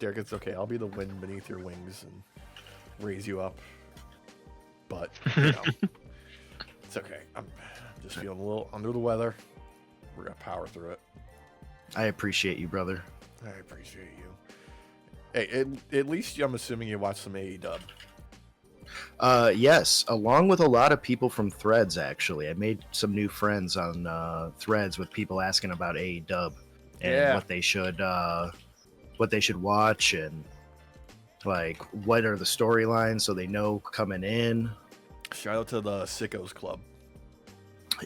Derek, it's okay. I'll be the wind beneath your wings and raise you up. But, it's okay. I'm just feeling a little under the weather. We're going to power through it. I appreciate you, brother. I appreciate you. Hey, at least I'm assuming you watched some AEW. Yes, along with a lot of people from Threads, actually. I made some new friends on Threads with people asking about AEW and what they should watch and like what are the storylines so they know coming in. Shout out to the Sickos Club.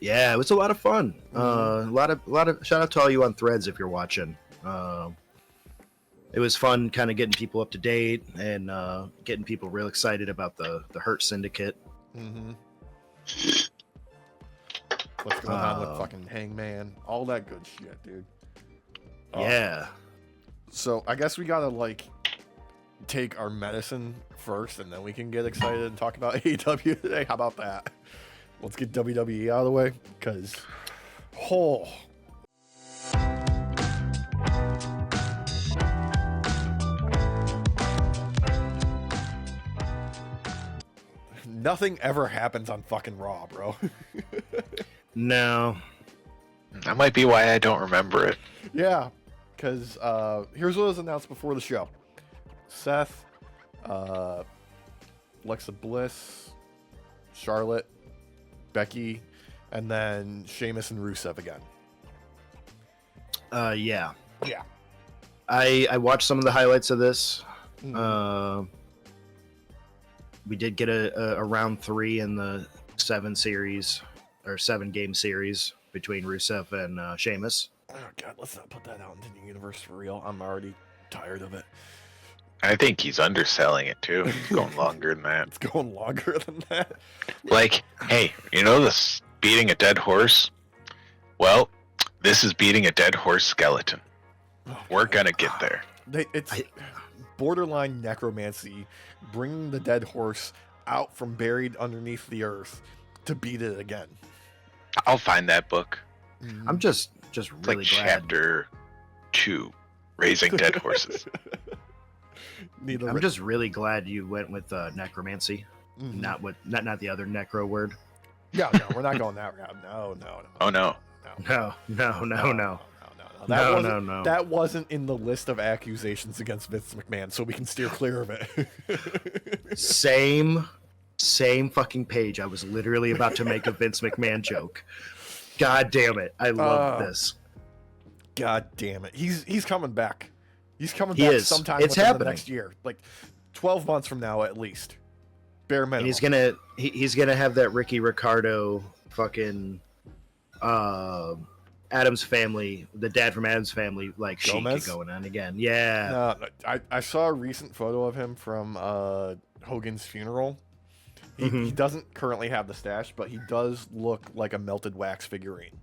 Yeah, it was a lot of fun. A lot of shout out to all you on Threads if you're watching. It was fun kind of getting people up to date and getting people real excited about the Hurt Syndicate. What's going on with fucking Hangman? All that good shit, dude. Yeah. So I guess we gotta like take our medicine first, and then we can get excited and talk about AEW today. How about that? Let's get WWE out of the way, because nothing ever happens on fucking Raw, bro. No. That might be why I don't remember it. Yeah, because here's what was announced before the show. Seth, Alexa Bliss, Charlotte, Becky, and then Sheamus and Rusev again. Yeah. Yeah. I watched some of the highlights of this. We did get a round 3 in the 7 game series between Rusev and Sheamus. Oh god, let's not put that out into the universe for real. I'm already tired of it. I think he's underselling it too. It's going longer than that. It's going longer than that. Like, hey, you know this beating a dead horse? Well, this is beating a dead horse skeleton. We're gonna get there. It's borderline necromancy, bringing the dead horse out from buried underneath the earth to beat it again. I'll find that book. I'm just It's really like glad. chapter 2, Raising Dead Horses. I'm just really glad you went with necromancy, not the other necro word. No, we're not going that route. No. Oh no. No. That wasn't in the list of accusations against Vince McMahon, so we can steer clear of it. Same fucking page. I was literally about to make a Vince McMahon joke. God damn it. I love this. God damn it. He's coming back. He's coming He back is. sometime It's within the happening. next year. Like 12 months from now at least. Bare minimum. And he's gonna have that Ricky Ricardo fucking Adam's Family, the dad from Adam's Family, like Gomez? shit going on again. Yeah. I saw a recent photo of him from Hogan's funeral. He doesn't currently have the stash, but he does look like a melted wax figurine.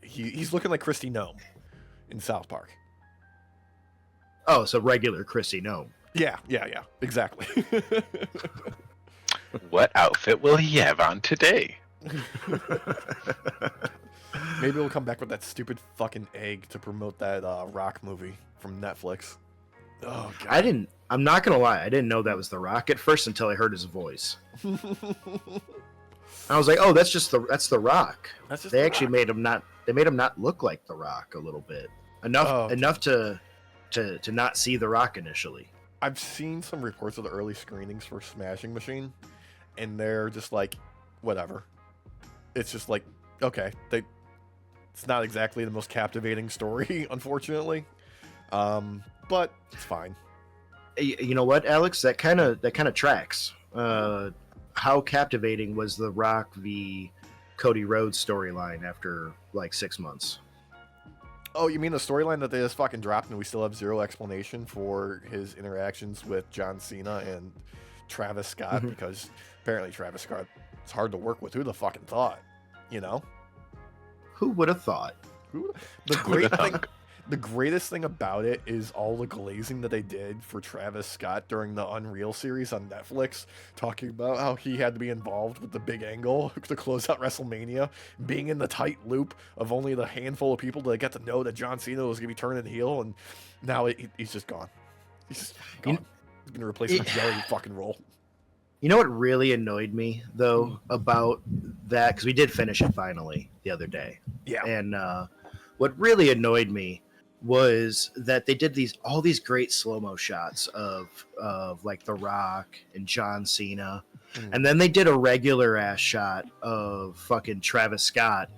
He's looking like Christy Gnome in South Park. Oh, so regular Chrissy, no. Yeah, exactly. What outfit will he have on today? Maybe we'll come back with that stupid fucking egg to promote that Rock movie from Netflix. Oh god. I'm not gonna lie, I didn't know that was The Rock at first until I heard his voice. I was like, oh, that's The Rock. They actually made him not look like The Rock a little bit. Enough to not see The Rock initially. I've seen some reports of the early screenings for Smashing Machine, and they're just like, whatever. It's just like, okay, it's not exactly the most captivating story, unfortunately, but it's fine. You know what, Alex? That kind of tracks. How captivating was the Rock v Cody Rhodes storyline after like 6 months? Oh, you mean the storyline that they just fucking dropped and we still have zero explanation for his interactions with John Cena and Travis Scott? Because apparently Travis Scott is hard to work with. Who the fucking thought? You know? Who would have thought? The greatest thing about it is all the glazing that they did for Travis Scott during the Unreal series on Netflix, talking about how he had to be involved with the big angle to close out WrestleMania, being in the tight loop of only the handful of people that get to know that John Cena was going to be turning heel, and now he's just gone. He's gone. He's gonna replace my jelly fucking roll. You know what really annoyed me though about that, because we did finish it finally the other day. Yeah. And what really annoyed me was that they did all these great slow-mo shots of like The Rock and John Cena. And then they did a regular ass shot of fucking Travis Scott.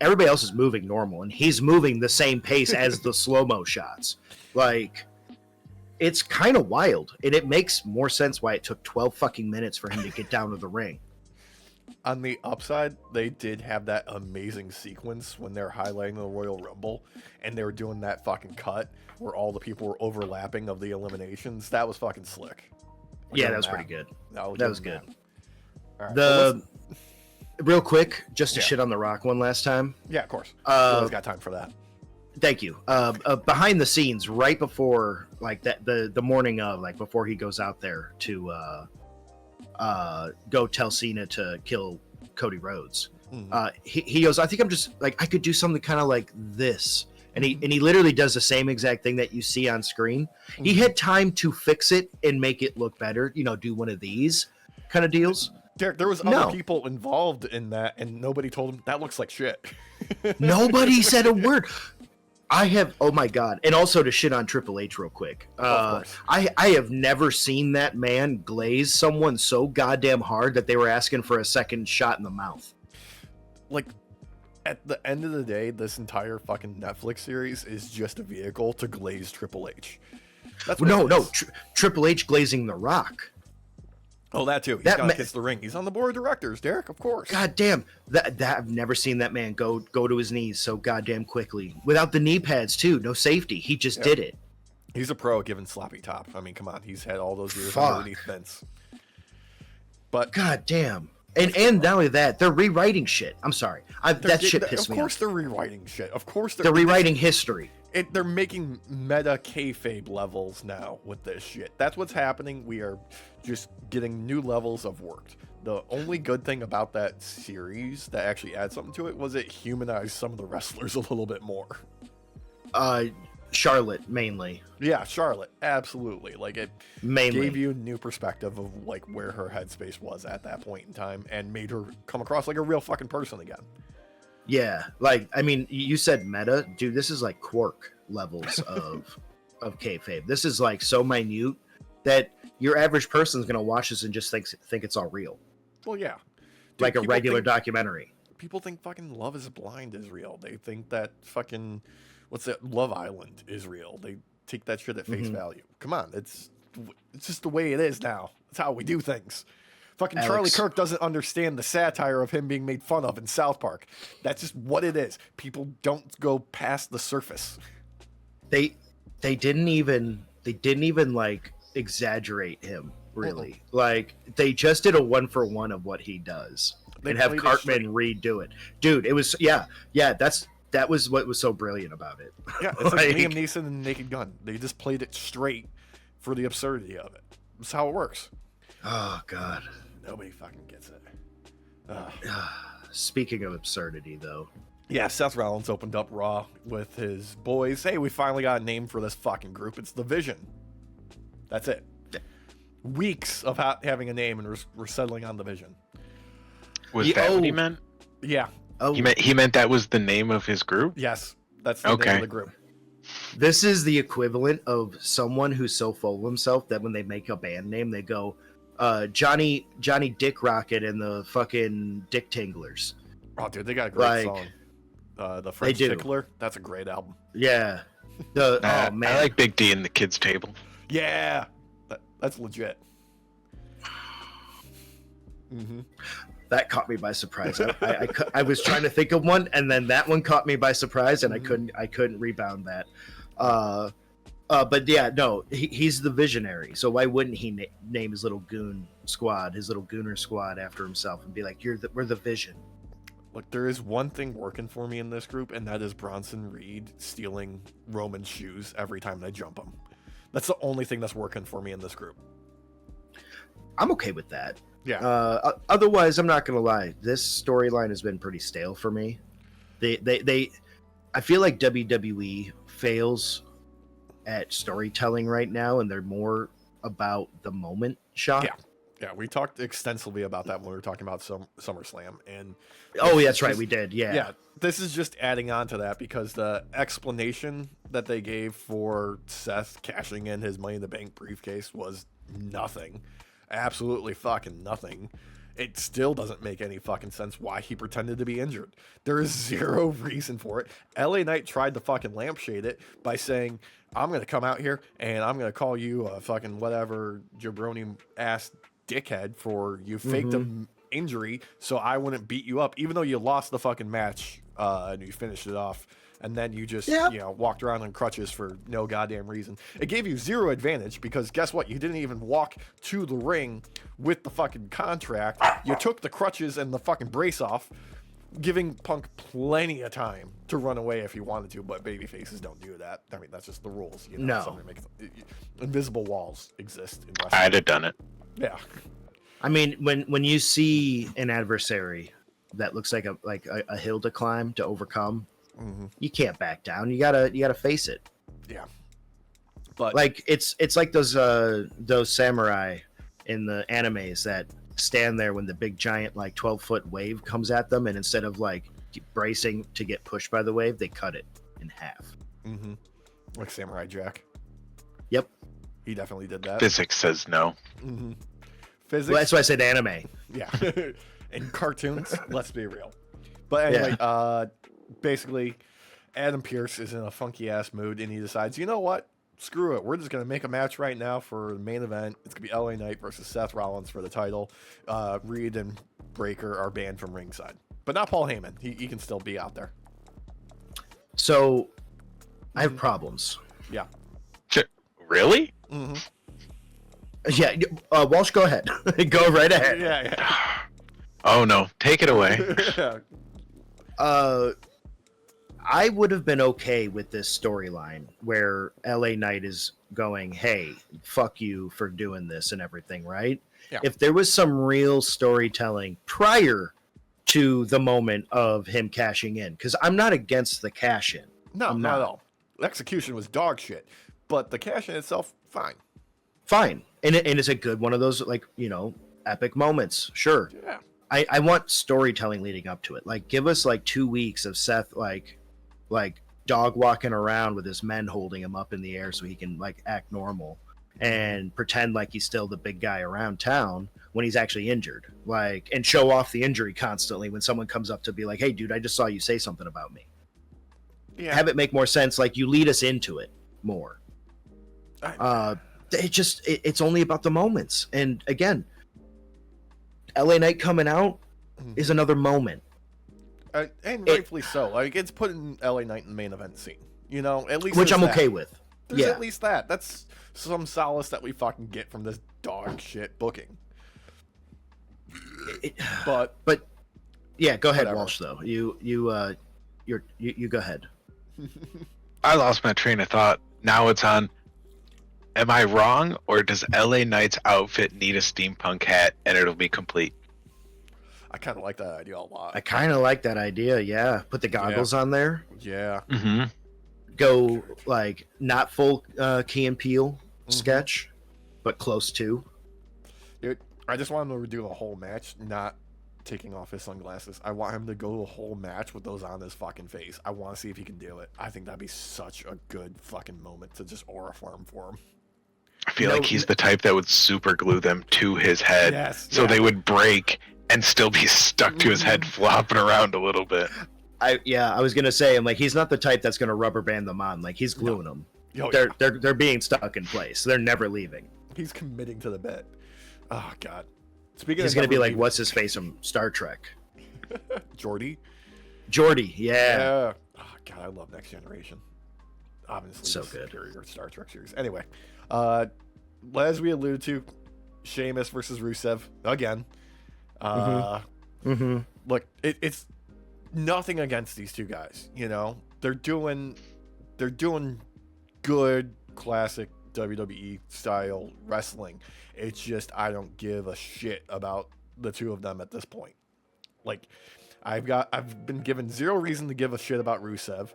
Everybody else is moving normal, and he's moving the same pace as the slow-mo shots. Like, it's kind of wild, and it makes more sense why it took 12 fucking minutes for him to get down to the ring. On the upside, they did have that amazing sequence when they're highlighting the Royal Rumble, and they were doing that fucking cut where all the people were overlapping of the eliminations. That was fucking slick. Yeah, that was pretty good. That was good. All right, real quick, just to shit on The Rock one last time. Yeah, of course. Always got time for that. Thank you. Behind the scenes, right before, like the morning of, like before he goes out there to go tell Cena to kill Cody Rhodes, he goes, I think I'm just like, I could do something kind of like this, and he literally does the same exact thing that you see on screen. He had time to fix it and make it look better. You know, do one of these kind of deals. Derek, there was other people involved in that, and nobody told him that looks like shit. Nobody said a word. Oh my god. And also to shit on Triple H real quick. I have never seen that man glaze someone so goddamn hard that they were asking for a second shot in the mouth. Like, at the end of the day, this entire fucking Netflix series is just a vehicle to glaze Triple H. That's Triple H glazing The Rock. Oh, that too. He's got to kiss the ring. He's on the board of directors, Derek, of course. God damn. That I've never seen that man go to his knees so goddamn quickly. Without the knee pads, too. No safety. He just did it. He's a pro at giving sloppy top. I mean, come on. He's had all those years underneath Vince. But God damn. And not only that, they're rewriting shit. I'm sorry. That shit pissed me off. Of course they're rewriting shit. Of course they're rewriting history. They're making meta kayfabe levels now with this shit. That's what's happening. We are just getting new levels of work. The only good thing about that series that actually adds something to it was it humanized some of the wrestlers a little bit more. Charlotte mainly. Yeah, Charlotte, absolutely. Like, it mainly gave you a new perspective of like where her headspace was at that point in time, and made her come across like a real fucking person again. Yeah, like, I mean, you said meta, dude. This is like Quark levels of kayfabe. This is like so minute that your average person's gonna watch this and just think it's all real. Well, yeah, dude, like a regular documentary. People think fucking Love Is Blind is real. They think that fucking Love Island is real. They take that shit at face value. Come on, it's just the way it is now. It's how we do things. Fucking Charlie Kirk doesn't understand the satire of him being made fun of in South Park. That's just what it is. People don't go past the surface. They didn't even like exaggerate him, really. Like, they just did a 1-for-1 of what he does and have Cartman redo it. Dude, it was that was what was so brilliant about it. Yeah, it's like Liam Neeson and Naked Gun. They just played it straight for the absurdity of it. That's how it works. Oh god. Nobody fucking gets it. Speaking of absurdity, though. Yeah, Seth Rollins opened up Raw with his boys. Hey, we finally got a name for this fucking group. It's The Vision. That's it. Weeks of having a name, and we're settling on The Vision. Was that what he meant? Yeah. Oh, He meant that was the name of his group? Yes, that's the name of the group. This is the equivalent of someone who's so full of himself that when they make a band name, they go, Johnny Dick Rocket and the fucking Dick Tinglers. Oh, dude, they got a great song. The French Tickler. That's a great album. Yeah. Oh man, I like Big D and the Kids Table. Yeah, that's legit. That caught me by surprise. I was trying to think of one, and then that one caught me by surprise, and I couldn't rebound that. But yeah, no, he's the visionary. So why wouldn't he name his little goon squad, his little gooner squad, after himself, and be like, we're the Vision. Look, there is one thing working for me in this group, and that is Bronson Reed stealing Roman's shoes every time they jump him. That's the only thing that's working for me in this group. I'm okay with that. Yeah. Otherwise, I'm not gonna lie. This storyline has been pretty stale for me. I feel like WWE fails at storytelling right now, and they're more about the moment shot. Yeah, we talked extensively about that when we were talking about SummerSlam, and Oh, this that's is right, just- we did. Yeah. yeah, this is just adding on to that because the explanation that they gave for Seth cashing in his Money in the Bank briefcase was nothing, absolutely fucking nothing. It still doesn't make any fucking sense why he pretended to be injured. There is zero reason for it. LA Knight tried to fucking lampshade it by saying, I'm going to come out here and I'm going to call you a fucking whatever jabroni ass dickhead for you faked an injury so I wouldn't beat you up, even though you lost the fucking match and you finished it off. And then you just, walked around on crutches for no goddamn reason. It gave you zero advantage because guess what? You didn't even walk to the ring with the fucking contract. You took the crutches and the fucking brace off, giving Punk plenty of time to run away if he wanted to, but baby faces don't do that. I mean, that's just the rules. You know? No. Somebody makes, invisible walls exist in wrestling. I'd have done it. Yeah. I mean, when you see an adversary that looks like a hill to climb to overcome, you can't back down. You gotta face it. Yeah. But Like it's like those samurai in the animes that stand there when the big giant like 12-foot wave comes at them, and instead of like bracing to get pushed by the wave, they cut it in half. like Samurai Jack. Yep. He definitely did that. Physics says no. Physics. Well, that's why I said anime. Yeah. And cartoons, let's be real. But anyway, basically, Adam Pearce is in a funky ass mood and he decides, you know what? Screw it. We're just going to make a match right now for the main event. It's going to be LA Knight versus Seth Rollins for the title. Reed and Breaker are banned from ringside. But not Paul Heyman. He can still be out there. So I have problems. Yeah. Really? Yeah, Walsh, go ahead. Go right ahead. Yeah. Oh no, take it away. I would have been okay with this storyline where LA Knight is going, hey, fuck you for doing this and everything, right? Yeah. If there was some real storytelling prior to the moment of him cashing in, because I'm not against the cash in. No, I'm not not. at all. The execution was dog shit. But the cash in itself, fine. Fine. And it's a good one of those, like, epic moments. Sure. Yeah. I want storytelling leading up to it. Like, give us like 2 weeks of Seth like dog walking around with his men holding him up in the air so he can like act normal and pretend like he's still the big guy around town when he's actually injured. Like, and show off the injury constantly when someone comes up to be like, hey dude, I just saw you say something about me. Yeah. Have it make more sense. Like, you lead us into it more. It's only about the moments. And again, LA Knight coming out is another moment. And rightfully so. Like, it's putting LA Knight in the main event scene. At least Which I'm there's okay that. with. There's Yeah. at least that. That's some solace that we fucking get from this dog shit booking. But Yeah, go ahead, Whatever. Walsh, though. You go ahead. I lost my train of thought. Now it's on. Am I wrong, or does LA Knight's outfit need a steampunk hat and it'll be complete? I kind of like that idea a lot. I kind of like that idea, yeah. Put the goggles on there. Yeah. Mm-hmm. Go, like, not full Key and Peele sketch, but close to. Dude, I just want him to do a whole match, not taking off his sunglasses. I want him to go a whole match with those on his fucking face. I want to see if he can do it. I think that'd be such a good fucking moment to just aura farm for him. I feel like he's the type that would super glue them to his head, Yes, so yeah. they would break and still be stuck to his head, flopping around a little bit. I was gonna say, I'm like, he's not the type that's gonna rubber band them on. Like, he's gluing them. Yo, They're being stuck in place. They're never leaving. he's committing to the bit. Oh, God. Speaking He's of gonna be never like, leaving- what's his face from Star Trek? Jordy? Geordi, yeah. Oh, God, I love Next Generation. Obviously, So the good. superior Star Trek series. Anyway, as we alluded to, Sheamus versus Rusev again. Look, it's nothing against these two guys. They're doing good classic WWE style wrestling. It's just I don't give a shit about the two of them at this point. Like, I've been given zero reason to give a shit about Rusev.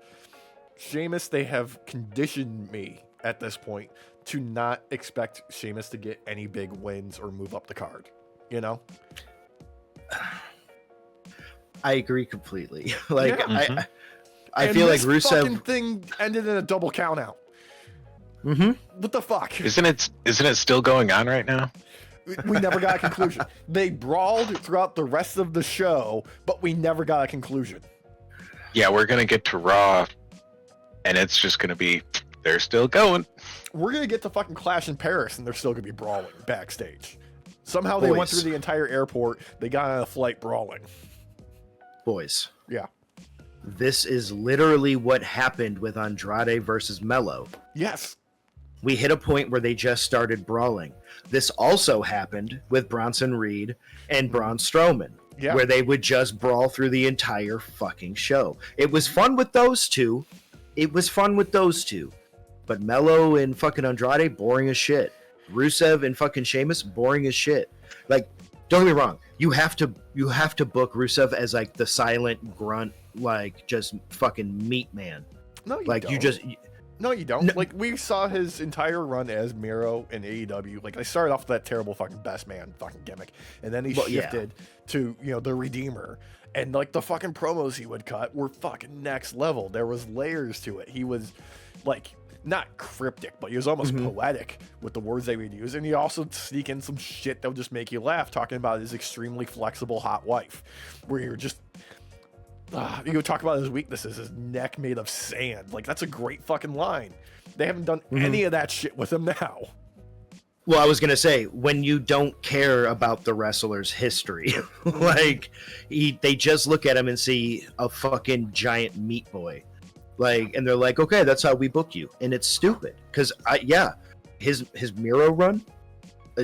Sheamus, they have conditioned me at this point to not expect Sheamus to get any big wins or move up the card. You know? I agree completely. Like Yeah. I And feel like this Rusev. fucking thing ended in a double count out. What the fuck? Isn't it still going on right now? We never got a conclusion. They brawled throughout the rest of the show, but we never got a conclusion. Yeah, we're gonna get to Raw, and it's just gonna be they're still going. We're gonna get to fucking Clash in Paris, and they're still gonna be brawling backstage. Somehow they went Boys. through the entire airport. They got on a flight brawling. Boys, Yeah. this is literally what happened with Andrade versus Mello. Yes. We hit a point where they just started brawling. This also happened with Bronson Reed and Braun Strowman, Yeah. where they would just brawl through the entire fucking show. It was fun with those two. But Mello and fucking Andrade, boring as shit. Rusev and fucking Sheamus, boring as shit. Like, don't get me wrong. You have to book Rusev as like the silent grunt, like just fucking meat man. No, you Like don't. No, you don't. No. Like, we saw his entire run as Miro in AEW. Like, they started off with that terrible fucking best man fucking gimmick. And then he shifted to, the Redeemer. And, like, the fucking promos he would cut were fucking next level. There was layers to it. He was, like, not cryptic, but he was almost poetic with the words they would use. And he also sneak in some shit that would just make you laugh, talking about his extremely flexible hot wife. Where you're just... you would talk about his weaknesses, his neck made of sand. Like, that's a great fucking line. They haven't done any of that shit with him now. Well, I was gonna say, when you don't care about the wrestler's history, like they just look at him and see a fucking giant meat boy, like, and they're like, okay, that's how we book you, and it's stupid. Because his Miro run,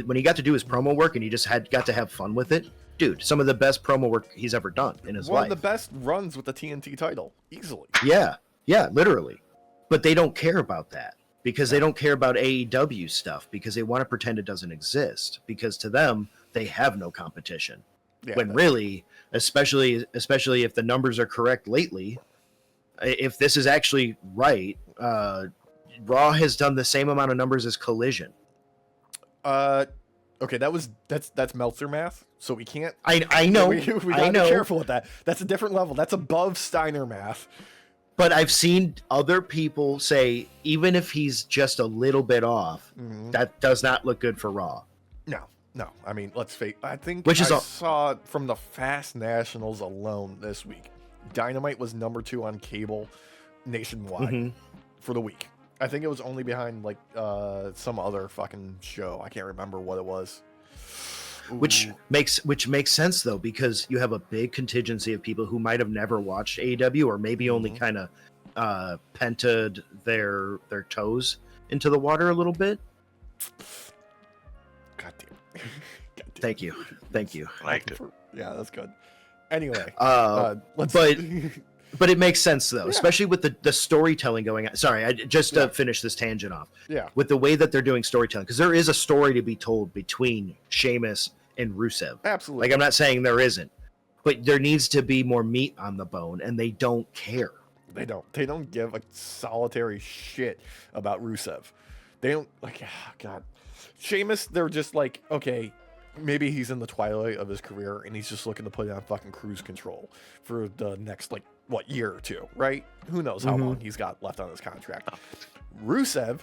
when he got to do his promo work and he just got to have fun with it, dude, some of the best promo work he's ever done in his One life. of the best runs with the TNT title, easily. Yeah, literally. But they don't care about that because they don't care about AEW stuff because they want to pretend it doesn't exist because to them, they have no competition. Yeah, When really, especially if the numbers are correct lately, if this is actually right, Raw has done the same amount of numbers as Collision. Okay, that's Meltzer math, so we can't. I know, We gotta be careful with that. That's a different level. That's above Steiner math. But I've seen other people say even if he's just a little bit off, that does not look good for Raw. No. I mean, let's face. I think Which is saw from the Fast Nationals alone this week. Dynamite was number 2 on cable nationwide for the week. I think it was only behind like some other fucking show. I can't remember what it was. Which makes sense though, because you have a big contingency of people who might have never watched AEW or maybe only kind of pented their toes into the water a little bit. God damn. Thank you. Liked it. Yeah, that's good. Anyway, let's. But it makes sense though, especially with the storytelling going on. Sorry, to finish this tangent off. Yeah. With the way that they're doing storytelling, because there is a story to be told between Sheamus and Rusev. Absolutely. Like, I'm not saying there isn't, but there needs to be more meat on the bone, and they don't care. They don't give a solitary shit about Rusev. They don't God. Sheamus, they're just like, okay, maybe he's in the twilight of his career and he's just looking to put it on fucking cruise control for the next year or two, right? Who knows how long he's got left on his contract. Rusev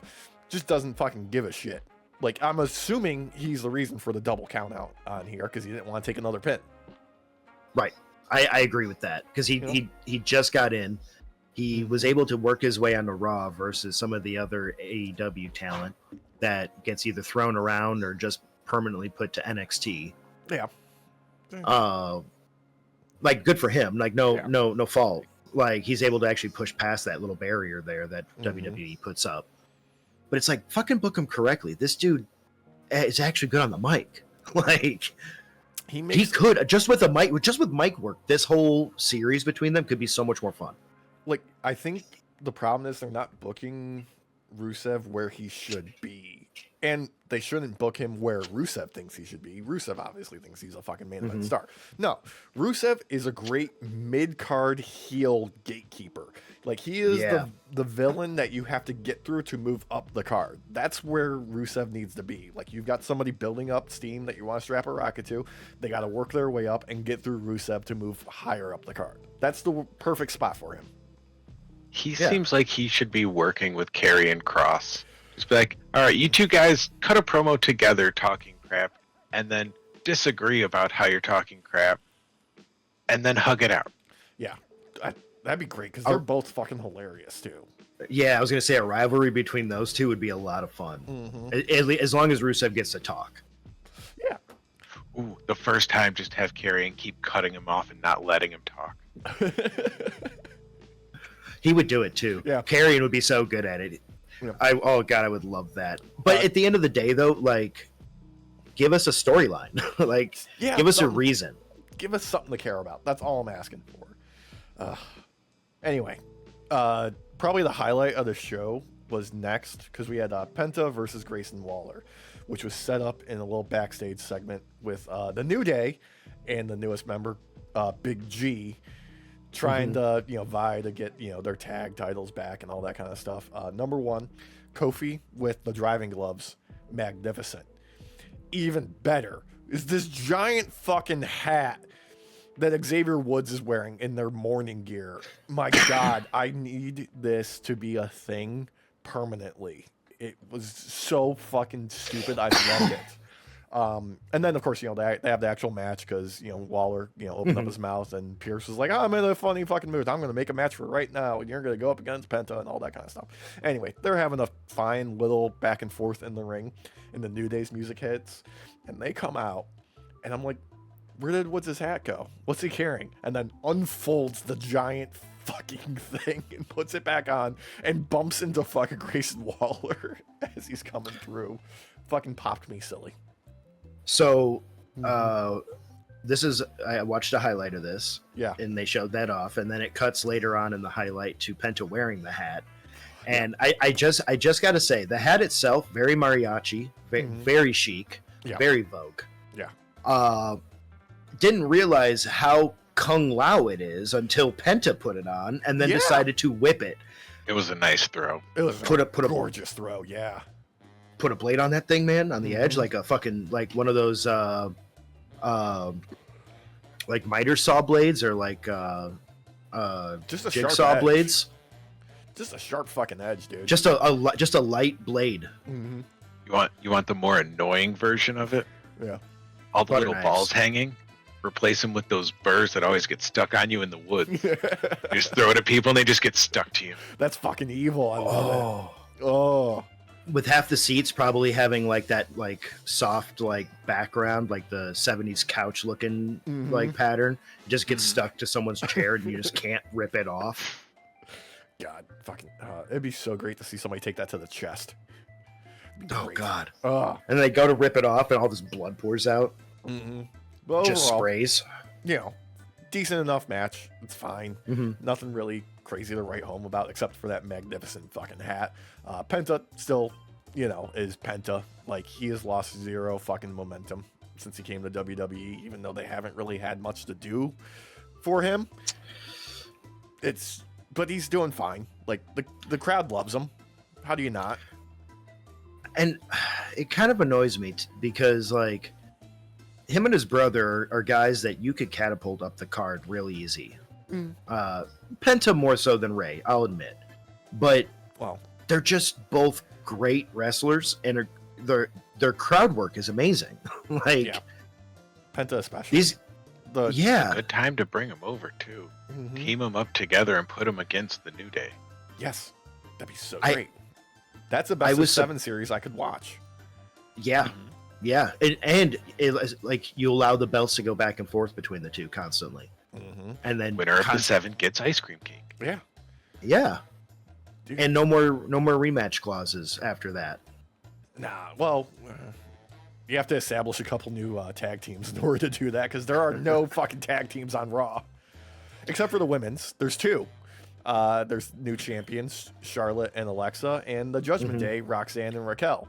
just doesn't fucking give a shit. Like, I'm assuming he's the reason for the double count out on here because he didn't want to take another pin. Right. I agree with that because he just got in. He was able to work his way onto Raw versus some of the other AEW talent that gets either thrown around or just permanently put to NXT. Yeah. Like, good for him. Like, no fault. Like, he's able to actually push past that little barrier there that WWE puts up. But it's like, fucking book him correctly. This dude is actually good on the mic. Like, he could just with mic work. This whole series between them could be so much more fun. Like, I think the problem is they're not booking Rusev where he should be. And they shouldn't book him where Rusev thinks he should be. Rusev obviously thinks he's a fucking main event star. No, Rusev is a great mid-card heel gatekeeper. Like, he is the villain that you have to get through to move up the card. That's where Rusev needs to be. Like, you've got somebody building up steam that you want to strap a rocket to. They got to work their way up and get through Rusev to move higher up the card. That's the perfect spot for him. He seems like he should be working with Karrion and Cross. Just be like, all right, you two guys cut a promo together talking crap, and then disagree about how you're talking crap, and then hug it out. Yeah, that'd be great, because they're both fucking hilarious, too. Yeah, I was going to say a rivalry between those two would be a lot of fun. As long as Rusev gets to talk. Yeah. Ooh, the first time, just have Karrion keep cutting him off and not letting him talk. He would do it, too. Yeah. Karrion would be so good at it. Yeah. Oh God, I would love that. But at the end of the day, though, like, give us a storyline. Like, give us a reason. Give us something to care about. That's all I'm asking for. Anyway, probably the highlight of the show was next, because we had Penta versus Grayson Waller, which was set up in a little backstage segment with the New Day and the newest member, Big G, trying to vie to get their tag titles back and all that kind of stuff. Number one, Kofi with the driving gloves, magnificent. Even better is this giant fucking hat that Xavier Woods is wearing in their morning gear. My God, I need this to be a thing permanently. It was so fucking stupid. I loved it. And then of course, they have the actual match, because Waller opened up his mouth, and Pierce was like, I'm in a funny fucking mood, I'm gonna make a match for right now, and you're gonna go up against Penta and all that kind of stuff. Anyway, they're having a fine little back and forth in the ring, and the New Day's music hits, and they come out, and I'm like, where did Woods' hat go? What's he carrying? And then unfolds the giant fucking thing and puts it back on and bumps into fucking Grayson Waller as he's coming through. Fucking popped me silly. So, this is, I watched a highlight of this. Yeah. And they showed that off, and then it cuts later on in the highlight to Penta wearing the hat. And I just got to say, the hat itself, very mariachi, very chic, very Vogue. Yeah. Didn't realize how Kung Lao it is until Penta put it on, and then decided to whip it. It was a nice throw. It was put a gorgeous throw. Yeah. Put a blade on that thing, man, on the edge, like a fucking, like one of those like miter saw blades, or like just a jigsaw sharp blades. Just a sharp fucking edge, dude. Just a light blade. Mm-hmm. You want the more annoying version of it? Yeah. All the Butter little knives. balls hanging. Replace them with those burrs that always get stuck on you in the woods. You just throw it at people and they just get stuck to you. That's fucking evil. I love it. Oh. With half the seats probably having like that, like soft, like background, like the 70s couch looking like pattern, it just gets stuck to someone's chair and you just can't rip it off. God, fucking, it'd be so great to see somebody take that to the chest. Oh God. And they go to rip it off and all this blood pours out. But Just overall, sprays. Decent enough match. It's fine. Nothing really crazy to write home about, except for that magnificent fucking hat. Penta still, is Penta. Like, he has lost zero fucking momentum since he came to WWE, even though they haven't really had much to do for him. But he's doing fine. Like, the crowd loves him. How do you not? And it kind of annoys me because, like, him and his brother are guys that you could catapult up the card real easy. Penta more so than Ray, I'll admit. But they're just both great wrestlers, and their crowd work is amazing. Penta especially. Good time to bring them over too. Team them up together and put them against the New Day. Yes, that'd be so great. That's a best of 7 series I could watch. Yeah. Yeah, and like you allow the belts to go back and forth between the two constantly, and then winner of the 7 gets ice cream cake. Yeah, Dude. And no more rematch clauses after that. Nah, well, you have to establish a couple new tag teams in order to do that, because there are no fucking tag teams on Raw, except for the women's. There's 2. There's new champions, Charlotte and Alexa, and the Judgment Day, Roxanne and Raquel.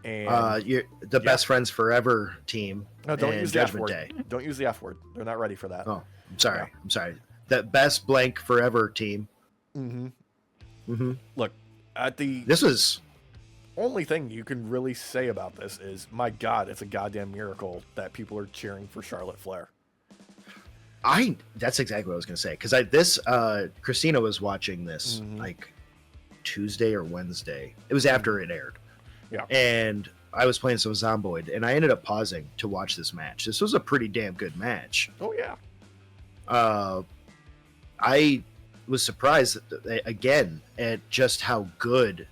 And You're the Best Friends Forever team. no, don't and use the F Judgment word. Day. Don't use the F word. They're not ready for that. Oh, I'm sorry. Yeah. I'm sorry. The Best Blank Forever team. Mm-hmm. Mm-hmm. Look, This is only thing you can really say about this is, my God, it's a goddamn miracle that people are cheering for Charlotte Flair. That's exactly what I was gonna say, because Christina was watching this like Tuesday or Wednesday. It was after it aired. Yeah. And I was playing some Zomboid, and I ended up pausing to watch this match. This was a pretty damn good match. Oh yeah. I was surprised again at just how good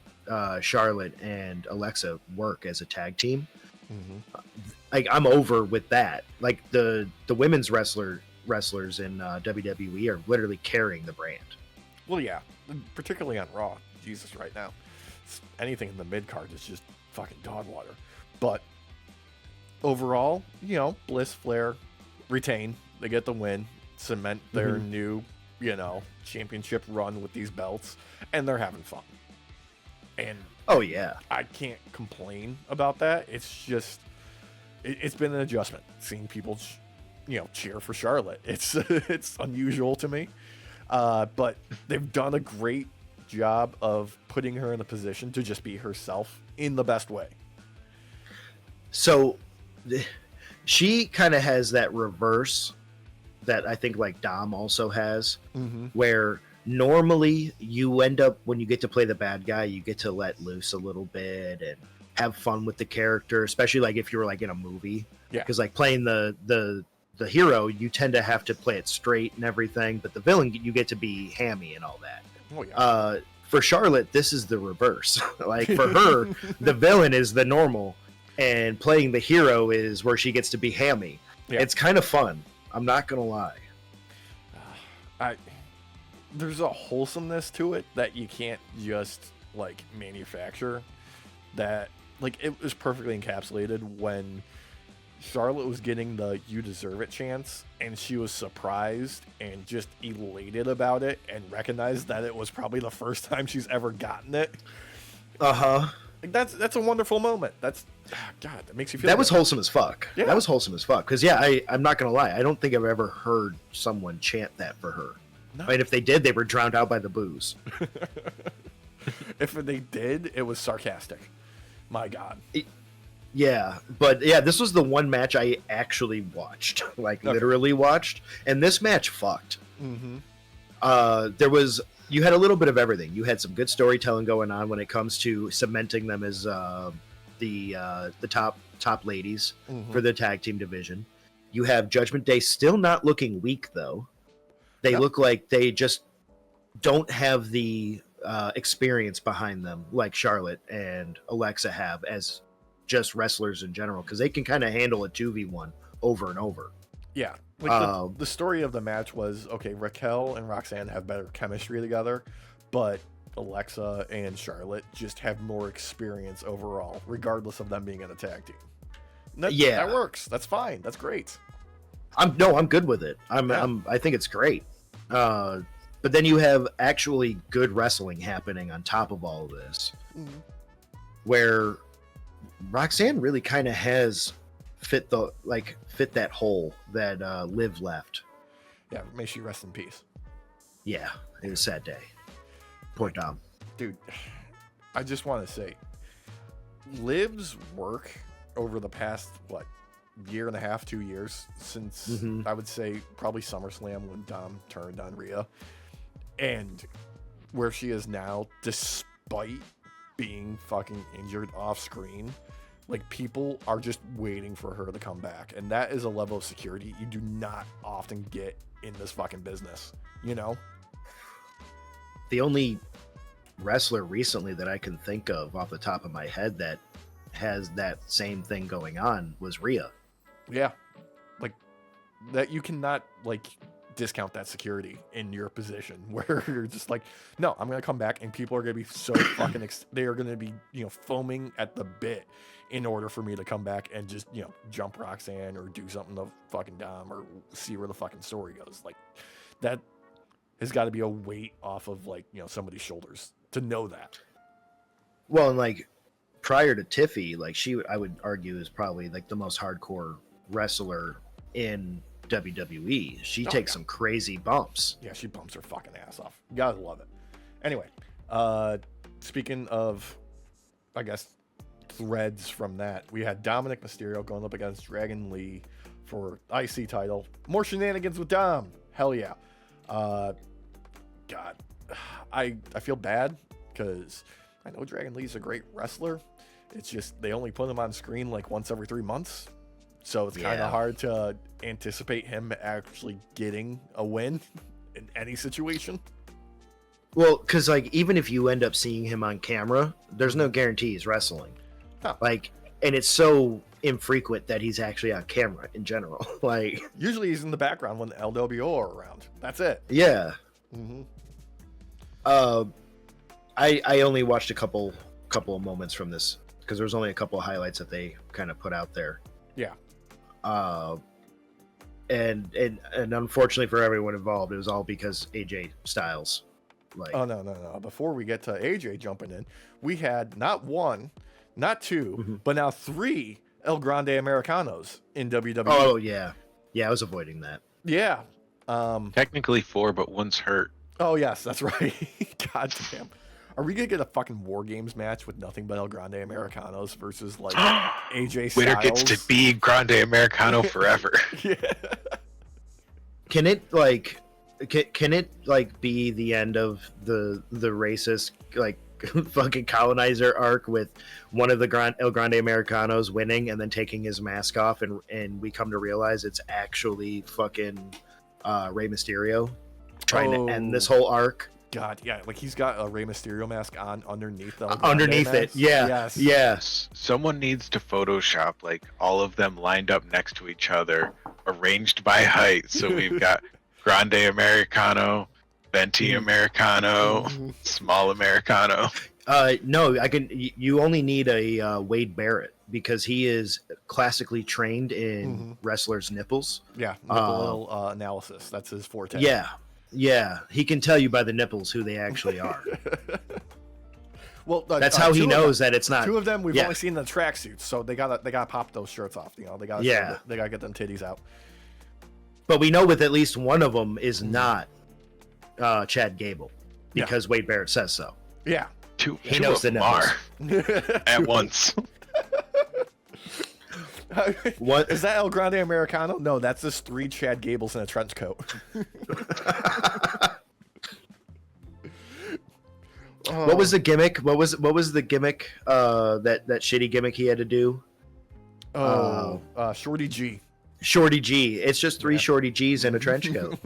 Charlotte and Alexa work as a tag team. Like, I'm over with that. Like, the women's wrestlers in WWE are literally carrying the brand. Well, yeah, particularly on Raw. Jesus, right now, anything in the mid card is just fucking dog water. But overall, you know, Bliss, Flair retain. They get the win, cement their new, you know, championship run with these belts, and they're having fun. And oh yeah, I can't complain about that. It's just, it's been an adjustment seeing people, you know, cheer for Charlotte. It's it's unusual to me, but they've done a great job of putting her in a position to just be herself in the best way. So she kind of has that reverse that I think like Dom also has, where normally you end up, when you get to play the bad guy, you get to let loose a little bit and have fun with the character, especially like if you were like in a movie. Yeah. Because like playing the hero, you tend to have to play it straight and everything, but the villain, you get to be hammy and all that. Oh, yeah. For Charlotte, this is the reverse. Like, for her, the villain is the normal, and playing the hero is where she gets to be hammy. Yeah. It's kind of fun. I'm not gonna lie. There's a wholesomeness to it that you can't just like manufacture. That, like, it was perfectly encapsulated when Charlotte was getting the "you deserve it" chance, and she was surprised and just elated about it, and recognized that it was probably the first time she's ever gotten it. Like, that's a wonderful moment. That's, God, that makes you feel That good. was wholesome as fuck. Yeah. That was wholesome as fuck. Because I'm not gonna lie, I don't think I've ever heard someone chant that for her. No. I mean, if they did, they were drowned out by the booze. If they did, it was sarcastic. My God. Yeah, but yeah, this was the one match I actually watched, like literally watched, and this match fucked. You had a little bit of everything. You had some good storytelling going on when it comes to cementing them as the top ladies for the tag team division. You have Judgment Day still not looking weak though. They look like they just don't have the experience behind them like Charlotte and Alexa have as just wrestlers in general, because they can kind of handle a 2v1 over and over. Yeah. Like, the story of the match was, okay, Raquel and Roxanne have better chemistry together, but Alexa and Charlotte just have more experience overall, regardless of them being in a tag team. That works. That's fine. That's great. I'm good with it. I think it's great. But then you have actually good wrestling happening on top of all of this, where Roxanne really kind of has fit that hole that Liv left. Yeah, may she rest in peace. Yeah, it was a sad day. Poor Dom. Dude, I just want to say, Liv's work over the past, year and a half, 2 years, since I would say probably SummerSlam when Dom turned on Rhea, and where she is now, despite being fucking injured off screen, like, people are just waiting for her to come back, and that is a level of security you do not often get in this fucking business, you know? The only wrestler recently that I can think of off the top of my head that has that same thing going on was Rhea. Yeah, like, that you cannot, like, discount that security in your position where you're just like, no, I'm gonna come back, and people are gonna be so fucking they are gonna be, you know, foaming at the bit in order for me to come back and just, you know, jump Roxanne or do something to fucking Dom or see where the fucking story goes. Like, that has got to be a weight off of, like, you know, somebody's shoulders to know that. Well, and like, prior to Tiffy, like I would argue is probably like the most hardcore wrestler in WWE. She takes some crazy bumps. Yeah, she bumps her fucking ass off. You gotta love it. Anyway, speaking of, I guess, threads from that, we had Dominic Mysterio going up against Dragon Lee for IC title. More shenanigans with Dom. Hell yeah. God, I feel bad because I know Dragon Lee's a great wrestler. It's just they only put him on screen like once every 3 months. So it's kind of hard to anticipate him actually getting a win in any situation. Well, because like even if you end up seeing him on camera, there's no guarantee he's wrestling. Huh. Like, and it's so infrequent that he's actually on camera in general. Like, usually he's in the background when the LWO are around. That's it. Yeah. Mm-hmm. I only watched a couple of moments from this because there was only a couple of highlights that they kind of put out there. Yeah. And unfortunately for everyone involved, it was all because AJ Styles. Like, oh no! Before we get to AJ jumping in, we had not one, not two, but now 3 El Grande Americanos in WWE. Oh yeah, I was avoiding that. Yeah. Technically 4, but one's hurt. Oh yes, that's right. God damn. Are we gonna get a fucking War Games match with nothing but El Grande Americanos versus like AJ Styles? Winner gets to be Grande Americano forever. Yeah. Can it like be the end of the racist like fucking colonizer arc with one of the El Grande Americanos winning and then taking his mask off and we come to realize it's actually fucking Rey Mysterio trying to end this whole arc? God, yeah, like he's got a Rey Mysterio mask on underneath the underneath it. Yeah. Yes. Someone needs to Photoshop like all of them lined up next to each other, arranged by height. So we've got Grande Americano, Venti Americano, Small Americano. No, I can. You only need a Wade Barrett because he is classically trained in wrestlers' nipples. Yeah, nipple analysis. That's his forte. Yeah, he can tell you by the nipples who they actually are. Well, that's how he knows that it's not. 2 of them we've only seen in the tracksuits, so they gotta pop those shirts off. You know, they gotta get them titties out. But we know with at least one of them is not Chad Gable because Wade Barrett says so. Yeah, he knows the nipples at once. What is that? El Grande Americano? No, that's just 3 Chad Gables in a trench coat. What was the gimmick? What was the gimmick? That shitty gimmick he had to do. Shorty G. Shorty G. It's just 3 Shorty G's in a trench coat.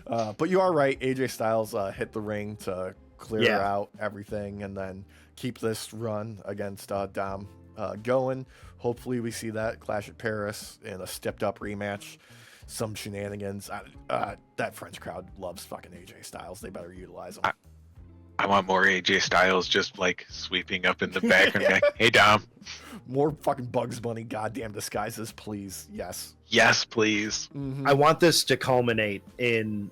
But you are right. AJ Styles hit the ring to clear out everything and then keep this run against Dom going. Hopefully we see that Clash at Paris in a stepped up rematch. Some shenanigans. That French crowd loves fucking AJ Styles. They better utilize him. I want more AJ Styles just like sweeping up in the back and like, hey Dom. More fucking Bugs Bunny goddamn disguises, please. Yes. Yes, please. I want this to culminate in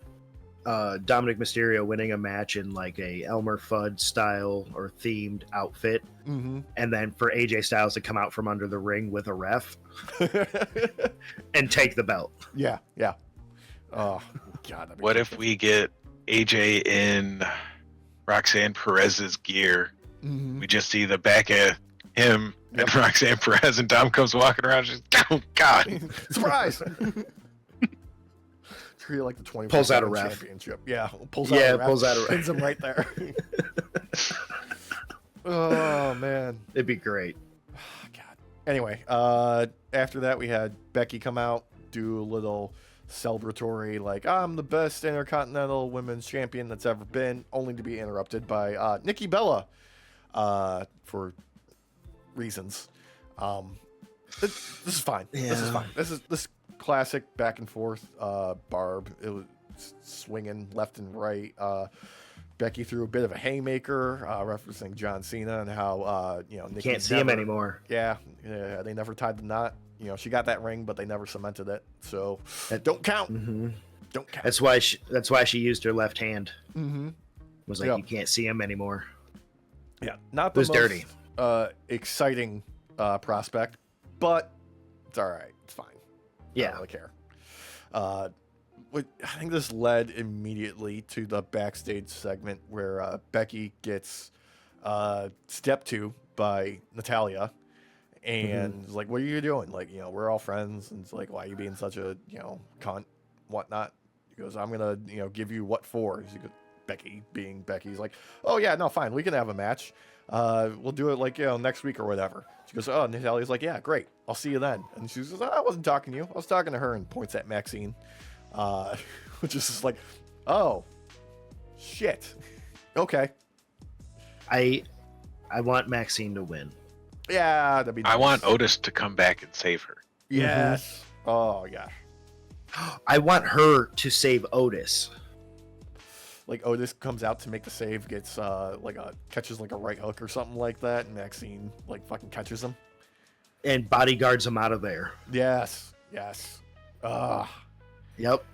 Dominic Mysterio winning a match in like a Elmer Fudd style or themed outfit, and then for AJ Styles to come out from under the ring with a ref and take the belt. Yeah. Oh God. What if we get AJ in Roxanne Perez's gear? We just see the back of him and Roxanne Perez, and Dom comes walking around. Just oh God, surprise! Treat like the 20 pulls out a ref championship. Yeah, pulls out a ref. Pins him right there. Oh man, it'd be great. God. Anyway, after that we had Becky come out, do a little celebratory like I'm the best Intercontinental Women's Champion that's ever been, only to be interrupted by Nikki Bella for reasons. This is fine. This is fine. This classic back and forth Barb. It was swinging left and right. Becky threw a bit of a haymaker, referencing John Cena and how Nikki can't see him anymore. Yeah, they never tied the knot. She got that ring, but they never cemented it. So that don't count. Don't count. That's why she used her left hand. Was like, you can't see him anymore. Yeah, not It the was most dirty. exciting prospect, but it's all right. It's fine. I Yeah. don't really care. I think this led immediately to the backstage segment where Becky gets stepped to by Natalia, and is like, "What are you doing? Like, we're all friends." And it's like, "Why are you being such a cunt, whatnot?" He goes, "I'm gonna give you what for?" She goes, Becky being Becky, he's like, "Oh yeah, no, fine, we can have a match. We'll do it like next week or whatever." She goes, "Oh," Natalia's like, "Yeah, great. I'll see you then." And she says, "I wasn't talking to you. I was talking to her," and points at Maxine, which is just like, "Oh, shit. Okay, I want Maxine to win. yeah, that'd be nice." I want Otis to come back and save her. Yes. Oh yeah. I want her to save Otis. Like Otis comes out to make the save, gets catches like a right hook or something like that, and Maxine like fucking catches him. And bodyguards him out of there. Yes. Yes. Yep.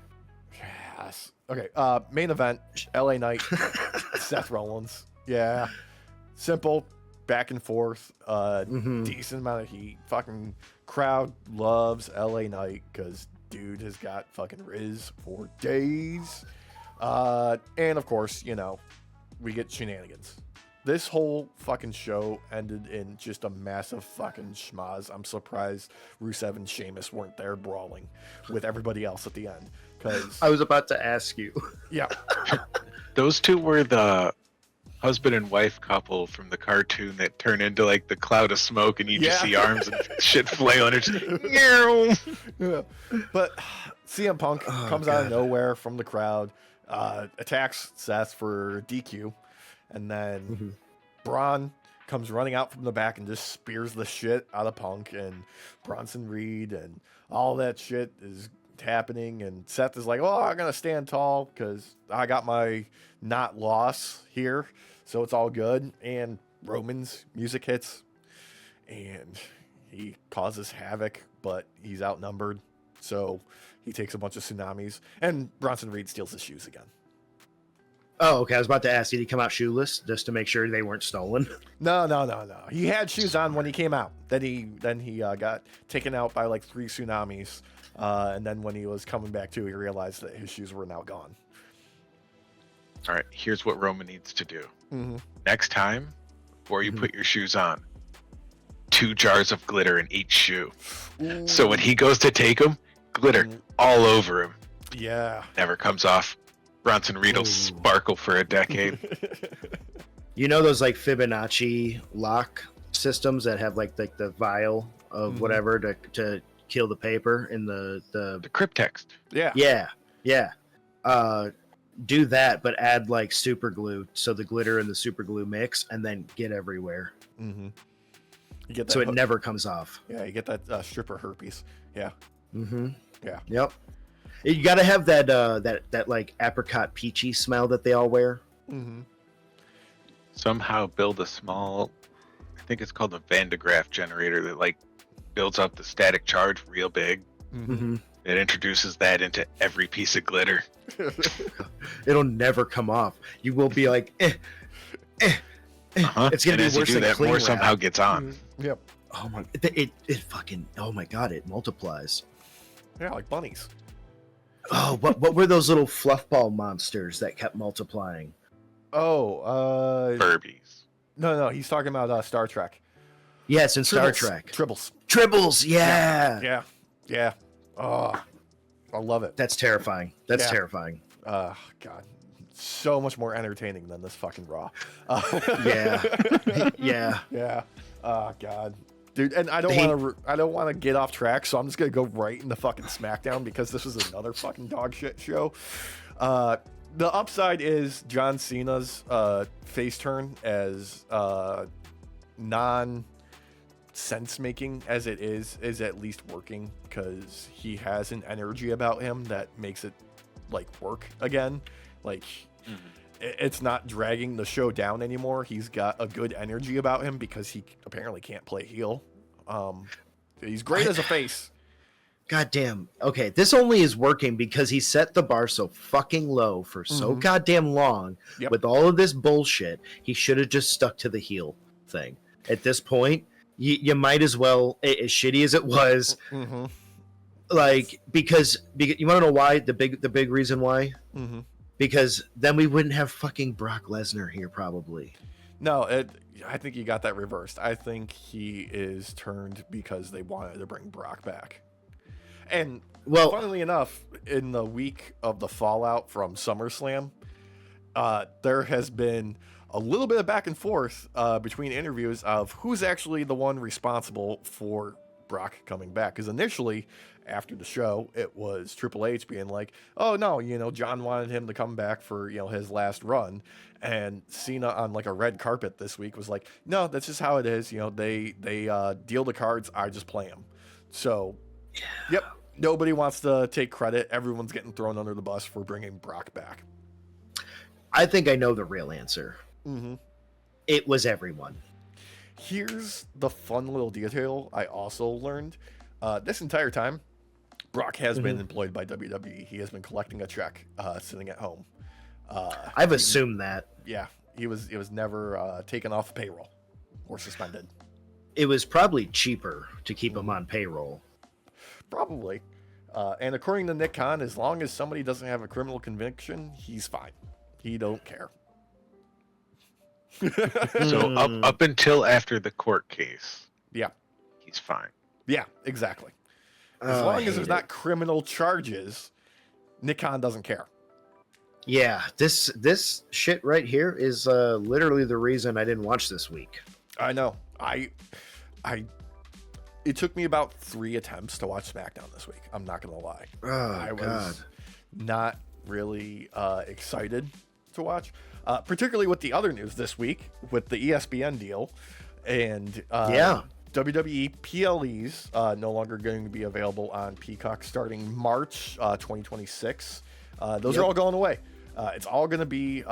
Yes. Okay. Main event: LA Knight, Seth Rollins. Yeah. Simple, back and forth. Decent amount of heat. Fucking crowd loves LA Knight because dude has got fucking Riz for days. And of course, we get shenanigans. This whole fucking show ended in just a massive fucking schmaz. I'm surprised Rusev and Sheamus weren't there brawling with everybody else at the end. Because I was about to ask you. yeah, Those two were the husband and wife couple from the cartoon that turn into like the cloud of smoke, and you just see arms and shit flailing. It's just, yeah. But CM Punk comes out of nowhere from the crowd, attacks Seth for DQ, and then Braun comes running out from the back and just spears the shit out of Punk and Bronson Reed, and all that shit is happening. And Seth is like, "Oh, I'm gonna stand tall because I got my not loss here, so it's all good." And Roman's music hits, and he causes havoc, but he's outnumbered, so he takes a bunch of tsunamis, and Bronson Reed steals his shoes again. Oh, okay. I was about to ask, did he come out shoeless just to make sure they weren't stolen? No. He had shoes on when he came out. Then he got taken out by like 3 tsunamis, and then when he was coming back to, he realized that his shoes were now gone. All right, here's what Roman needs to do. Mm-hmm. Next time, before you put your shoes on, 2 jars of glitter in each shoe. Ooh. So when he goes to take them, glitter all over him. Yeah. Never comes off. Bronson Reed will sparkle for a decade. You know those like Fibonacci lock systems that have like the vial of whatever to kill the paper in the The cryptext. Yeah. Yeah. Do that, but add like super glue so the glitter and the super glue mix and then get everywhere. Mm-hmm. You get that So it hook. never comes off. Yeah, you get that stripper herpes. Yeah. Yeah. Yep. You got to have that like apricot peachy smell that they all wear. Mm-hmm. Somehow build a small, I think it's called a Van de Graaff generator that like builds up the static charge real big. Mm-hmm. It introduces that into every piece of glitter. It'll never come off. You will be like, It's gonna And be as you worse do than that, cling more wrap. somehow gets on. Yep. Oh my! It fucking. Oh my god! It multiplies. Yeah, like bunnies. Oh, what were those little fluff ball monsters that kept multiplying? Oh, Furbies. no, he's talking about Star Trek. Yeah, it's in Star Tribbles. Trek. Tribbles. Tribbles, yeah. Yeah. Oh, I love it. That's terrifying. That's Yeah. terrifying. God, so much more entertaining than this fucking Raw. Yeah. Yeah. Yeah. Oh God, dude, and I don't want to get off track, so I'm just gonna go right into fucking SmackDown because this is another fucking dog shit show. The upside is John Cena's face turn, as non sense making as it is at least working, because he has an energy about him that makes it like work again. Like it's not dragging the show down anymore. He's got a good energy about him because he apparently can't play heel. He's great as a face. goddamn. Okay, this only is working because he set the bar so fucking low for so goddamn long Yep. with all of this bullshit. He should have just stuck to the heel thing. At this point, you might as well, as shitty as it was, like because you want to know why the big reason why? Because then we wouldn't have fucking Brock Lesnar here probably. No, I think you got that reversed. I think he is turned because they wanted to bring Brock back. And Well, funnily enough, in the week of the fallout from SummerSlam, there has been a little bit of back and forth between interviews of who's actually the one responsible for Brock coming back. Because initially, after the show, it was Triple H being like, "Oh no, John wanted him to come back for his last run," and Cena on like a red carpet this week was like, "No, that's just how it is. They deal the cards. I just play them." So, yep, nobody wants to take credit. Everyone's getting thrown under the bus for bringing Brock back. I think I know the real answer. It was everyone. Here's the fun little detail I also learned. This entire time, Brock has been employed by WWE. He has been collecting a check, sitting at home. I've assumed that. Yeah, it was never taken off payroll or suspended. It was probably cheaper to keep him on payroll. Probably. And according to Nick Khan, as long as somebody doesn't have a criminal conviction, he's fine. He don't care. So up until after the court case, Yeah. he's fine. Yeah, exactly. As long as there's not criminal charges, Nick Khan doesn't care. Yeah, this shit right here is literally the reason I didn't watch this week. I know. It took me about 3 attempts to watch SmackDown this week. I'm not gonna lie. Oh, I was not really excited to watch, particularly with the other news this week with the ESPN deal, and WWE PLEs no longer going to be available on Peacock starting March 2026. Those are all going away. It's all going to be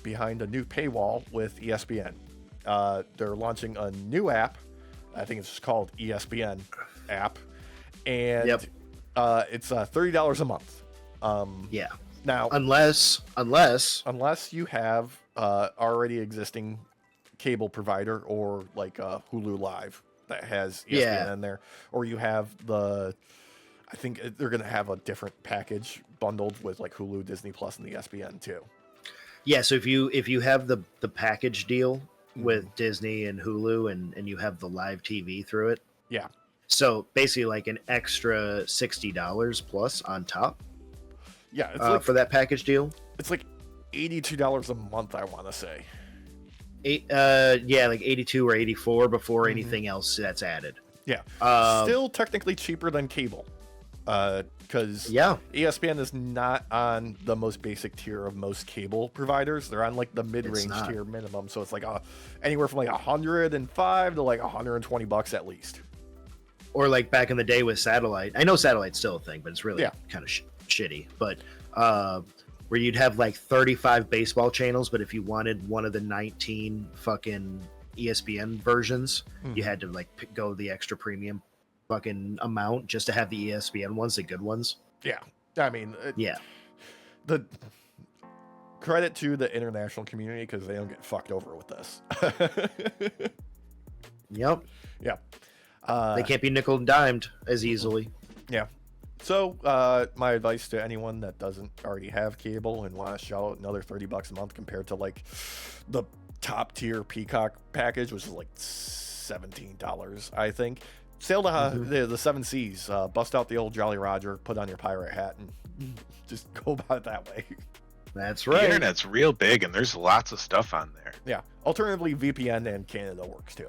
behind a new paywall with ESPN. They're launching a new app. I think it's just called ESPN app. And it's $30 a month. Now, unless you have already existing cable provider or like Hulu Live that has ESPN in there, or you have I think they're going to have a different package bundled with like Hulu, Disney Plus, and the ESPN too. Yeah, so if you have the package deal with Disney and Hulu and you have the live TV through it. Yeah. So basically like an extra $60 plus on top. Yeah, it's like, for that package deal. It's like $82 a month, I want to say. Like 82 or 84 before anything else that's added. Yeah. Still technically cheaper than cable. Because ESPN is not on the most basic tier of most cable providers. They're on like the mid-range tier minimum. So it's like anywhere from like $105 to like $120 at least. Or like back in the day with satellite. I know satellite's still a thing, but it's really kind of shitty. But where you'd have like 35 baseball channels, but if you wanted one of the 19 fucking ESPN versions, you had to like go the extra premium fucking amount just to have the ESPN ones, the good ones. Yeah. I mean, the credit to the international community because they don't get fucked over with this. Yep. Yeah. They can't be nickel and dimed as easily. Yeah. So my advice to anyone that doesn't already have cable and want to shell out another $30 a month compared to like the top tier Peacock package, which is like $17, I think. Sail to the 7 Seas, bust out the old Jolly Roger, put on your pirate hat, and just go about it that way. That's right. The internet's real big, and there's lots of stuff on there. Yeah. Alternatively, VPN and Canada works too.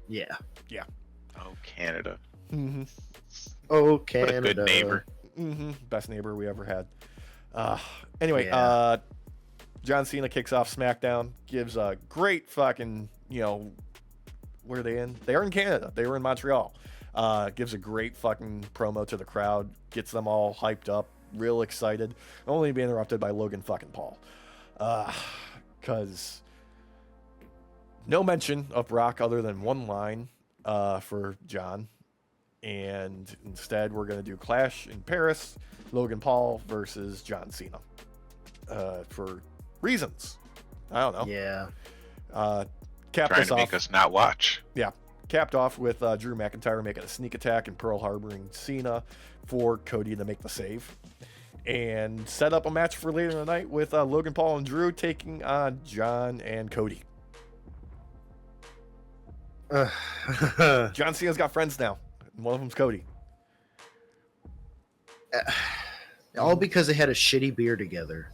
Yeah. Yeah. Oh, Canada. Mm-hmm. Oh, Canada. What a good neighbor. Mm-hmm. Best neighbor we ever had. Anyway, John Cena kicks off SmackDown, gives a great fucking, where are they in? They are in Canada. They were in Montreal. Gives a great fucking promo to the crowd, gets them all hyped up, real excited, only to be interrupted by Logan fucking Paul. Because no mention of Brock other than one line for John. And instead, we're going to do Clash in Paris, Logan Paul versus John Cena. For reasons. I don't know. Yeah. Capped Trying us to off. make us not watch. Yeah. Capped off with Drew McIntyre making a sneak attack and Pearl Harboring Cena for Cody to make the save. And set up a match for later in the night with Logan Paul and Drew taking on John and Cody. John Cena's got friends now. And one of them's Cody. All because they had a shitty beer together.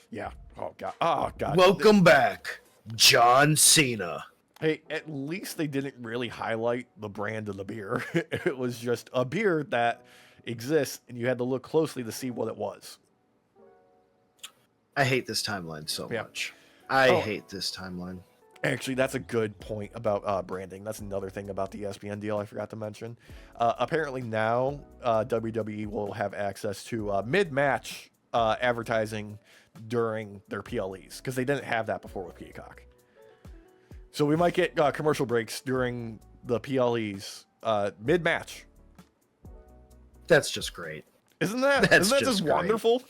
Yeah. Oh, God. Oh, God. Welcome back, John Cena. Hey, at least they didn't really highlight the brand of the beer. It was just a beer that exists, and you had to look closely to see what it was. I hate this timeline so Yeah. much. I hate this timeline. Actually, that's a good point about branding. That's another thing about the ESPN deal I forgot to mention. Apparently now, WWE will have access to mid-match advertising during their PLEs, because they didn't have that before with Peacock. So we might get commercial breaks during the PLEs mid-match. That's just great. Isn't that just great. wonderful?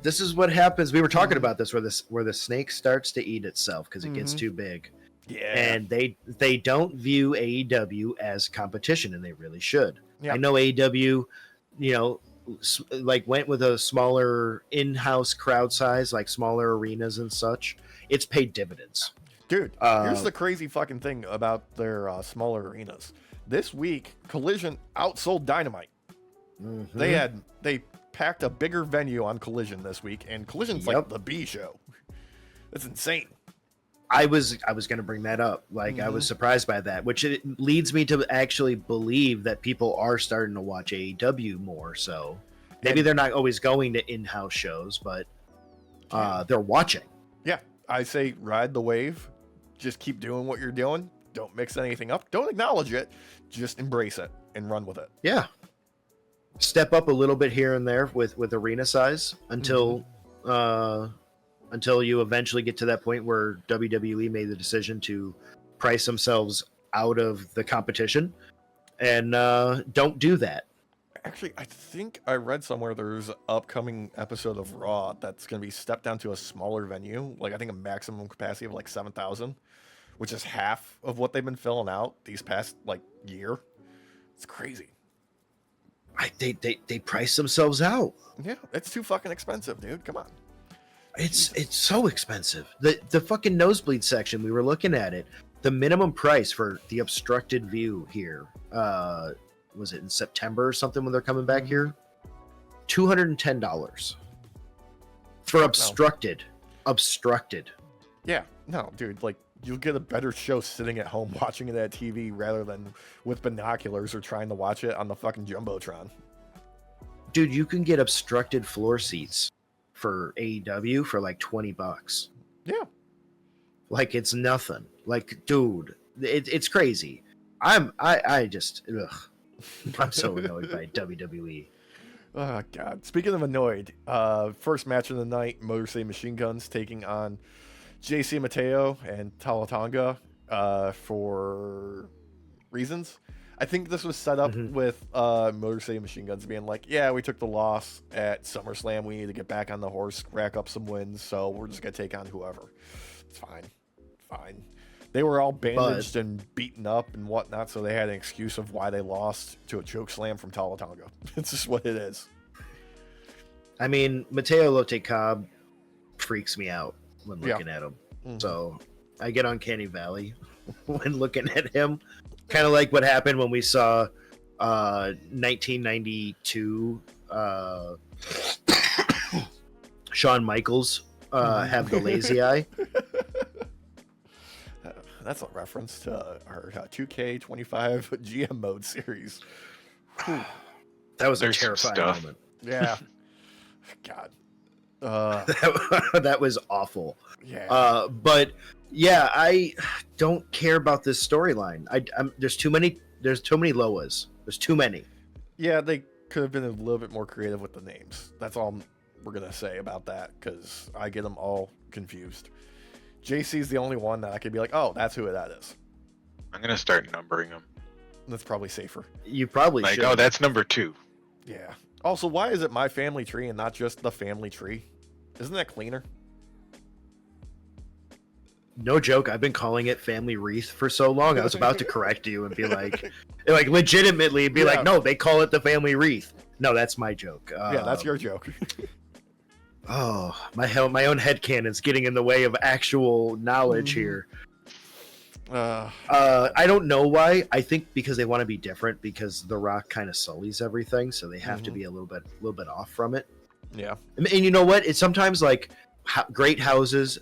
This is what happens. We were talking about this where the snake starts to eat itself because it gets too big. Yeah. And they don't view AEW as competition, and they really should. Yeah. I know AEW, like went with a smaller in-house crowd size, like smaller arenas and such. It's paid dividends. Dude, here's the crazy fucking thing about their smaller arenas. This week, Collision outsold Dynamite. Mm-hmm. They packed a bigger venue on Collision this week, and Collision's like the B show. That's insane. I was going to bring that up. Like, I was surprised by that, which it leads me to actually believe that people are starting to watch AEW more. So maybe they're not always going to in-house shows, but they're watching. Yeah, I say ride the wave. Just keep doing what you're doing. Don't mix anything up. Don't acknowledge it. Just embrace it and run with it. Yeah. Step up a little bit here and there with arena size until you eventually get to that point where WWE made the decision to price themselves out of the competition, and don't do that. Actually, I think I read somewhere there's an upcoming episode of Raw that's going to be stepped down to a smaller venue, like I think a maximum capacity of like 7,000, which is half of what they've been filling out these past like year. It's crazy. They price themselves out. Yeah, it's too fucking expensive, dude. Come on. It's so expensive. The fucking nosebleed section, we were looking at it. The minimum price for the obstructed view here, was it in September or something when they're coming back here? $210 for obstructed. Obstructed. Yeah, no, dude. Like you'll get a better show sitting at home watching it at TV rather than with binoculars or trying to watch it on the fucking jumbotron. Dude, you can get obstructed floor seats for AEW for like $20. Yeah. Like it's nothing. Like, dude, it's crazy. I just I'm so annoyed by WWE. Oh god. Speaking of annoyed, first match of the night, Motor City Machine Guns taking on JC Mateo and Talatanga for reasons. I think this was set up with Motor City Machine Guns being like, yeah, we took the loss at SummerSlam. We need to get back on the horse, rack up some wins, so we're just going to take on whoever. It's fine. They were all bandaged and beaten up and whatnot, so they had an excuse of why they lost to a choke slam from Talatanga. It's just what it is. I mean, Mateo Lotte Cobb freaks me out when looking at him. So I get uncanny valley when looking at him. Kind of like what happened when we saw 1992 Shawn Michaels have the lazy eye. That's a reference to our 2K25 GM mode series. Whew. That was There's a terrifying stuff. moment. Yeah. God. That was awful. Yeah. But yeah, I don't care about this storyline. There's too many Loas. There's too many. Yeah, they could have been a little bit more creative with the names. That's all we're going to say about that, because I get them all confused. JC's the only one that I could be like, oh, that's who that is. I'm gonna start numbering them. That's probably safer. You probably Like, should. oh, that's number 2. Yeah. Also, why is it my family tree and not just the family tree? Isn't that cleaner? No joke. I've been calling it family wreath for so long. I was about to correct you and be like legitimately be like, no, they call it the family wreath. No, that's my joke. Yeah, that's your joke. Oh, my own headcanon's getting in the way of actual knowledge here. I don't know why. I think because they want to be different, because The Rock kind of sullies everything, so they have to be a little bit off from it. Yeah. And you know what? It's sometimes like great houses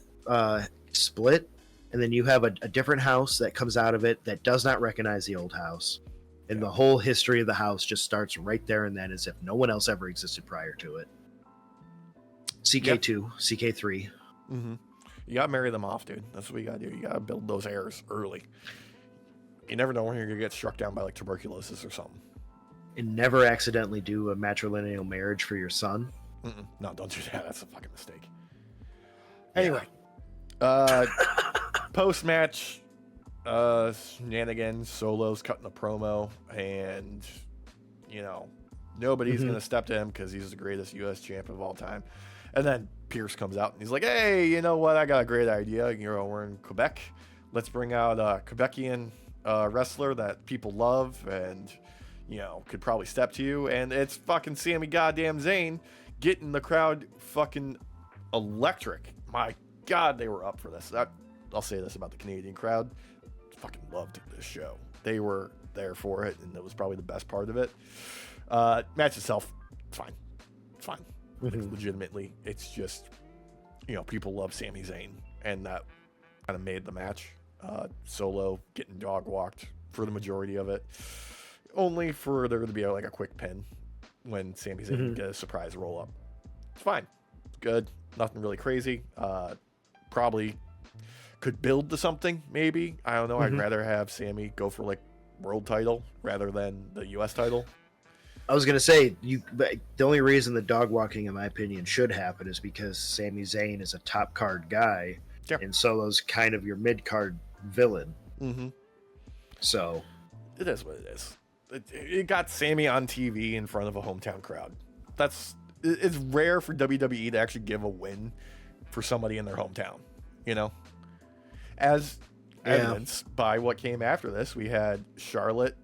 split, and then you have a different house that comes out of it that does not recognize the old house, and the whole history of the house just starts right there and then, as if no one else ever existed prior to it. CK2, CK3. Mm-hmm. You gotta marry them off, dude. That's what you gotta do. You gotta build those heirs early. You never know when you're gonna get struck down by like tuberculosis or something. And never accidentally do a matrilineal marriage for your son. No, don't do that. That's a fucking mistake. Anyway, post-match shenanigans, Solo's cutting a promo, and nobody's gonna step to him because he's the greatest U.S. champ of all time. And then Pierce comes out and he's like, "Hey, you know what? I got a great idea. We're in Quebec. Let's bring out a Quebecian wrestler that people love and could probably step to you. And it's fucking Sami goddamn Zayn, getting the crowd fucking electric. My God, they were up for this. I'll say this about the Canadian crowd. Fucking loved this show. They were there for it, and it was probably the best part of it. Match itself, fine. Legitimately, it's just, people love Sami Zayn, and that kind of made the match. Solo getting dog walked for the majority of it, only for there to be a quick pin when Sami Zayn would get a surprise roll up. It's fine. It's good. Nothing really crazy. Probably could build to something, maybe. I don't know. I'd rather have Sami go for world title rather than the US title. I was gonna say the only reason the dog walking, in my opinion, should happen is because Sami Zayn is a top card guy, and Solo's kind of your mid card villain. So it is what it is. It got Sami on TV in front of a hometown crowd. It's rare for WWE to actually give a win for somebody in their hometown. As evidenced by what came after this, we had Charlotte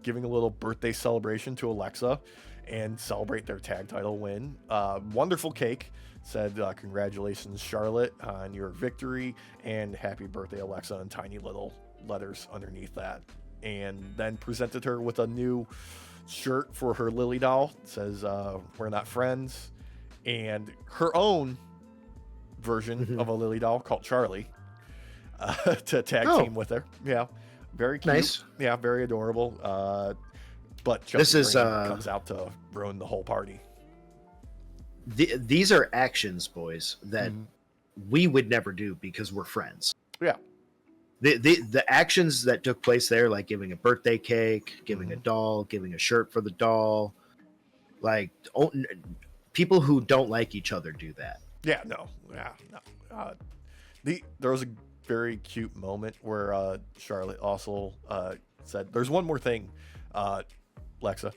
giving a little birthday celebration to Alexa and celebrate their tag title win. Wonderful cake. Said congratulations, Charlotte, on your victory, and happy birthday, Alexa, in tiny little letters underneath that. And then presented her with a new shirt for her Lily doll. It says we're not friends, and her own version of a Lily doll called Charlie to tag team with her. Yeah. Very cute. Nice. Yeah, very adorable. But Chelsea Green comes out to ruin the whole party. These are actions, boys, that we would never do because we're friends. Yeah. The actions that took place there, like giving a birthday cake, giving a doll, giving a shirt for the doll, people who don't like each other do that. Yeah, no. There was a very cute moment where Charlotte also said, "There's one more thing, Alexa.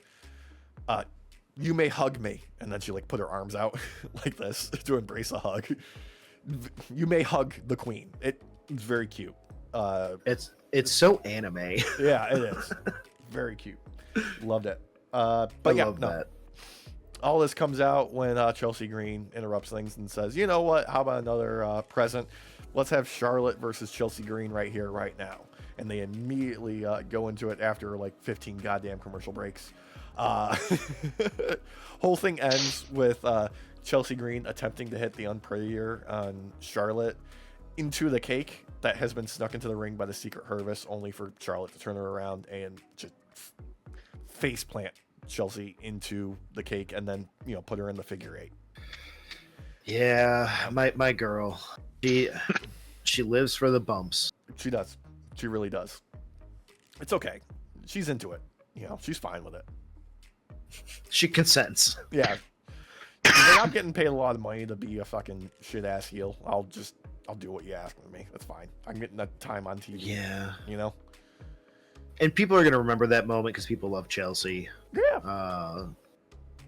You may hug me," and then she put her arms out like this to embrace a hug. You may hug the queen. It's very cute. It's so anime. Yeah, it is. Very cute. Loved it. But that. All this comes out when Chelsea Green interrupts things and says, "You know what? How about another present? Let's have Charlotte versus Chelsea Green right here, right now." And they immediately go into it after 15 goddamn commercial breaks. Whole thing ends with Chelsea Green attempting to hit the Unprettier on Charlotte into the cake that has been snuck into the ring by the Secret Service, only for Charlotte to turn her around and just face plant Chelsea into the cake and then put her in the figure 8. Yeah, my girl. She lives for the bumps. She does. She really does. It's okay. She's into it. She's fine with it. She consents. Yeah. He's like, I'm getting paid a lot of money to be a fucking shit ass heel. I'll do what you ask of me. That's fine. I'm getting that time on TV. Yeah. You know? And people are going to remember that moment because people love Chelsea. Yeah.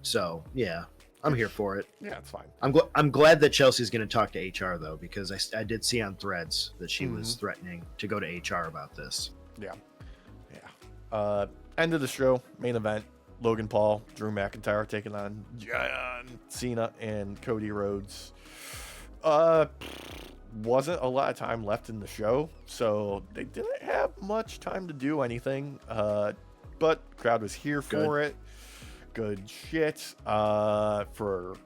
So, yeah, I'm here for it. Yeah, it's fine. I'm glad that Chelsea's going to talk to HR, though, because I did see on Threads that she was threatening to go to HR about this. Yeah. Yeah. End of the show, main event. Logan Paul, Drew McIntyre taking on John Cena and Cody Rhodes. Wasn't a lot of time left in the show, so they didn't have much time to do anything. But crowd was here for it. Good shit. For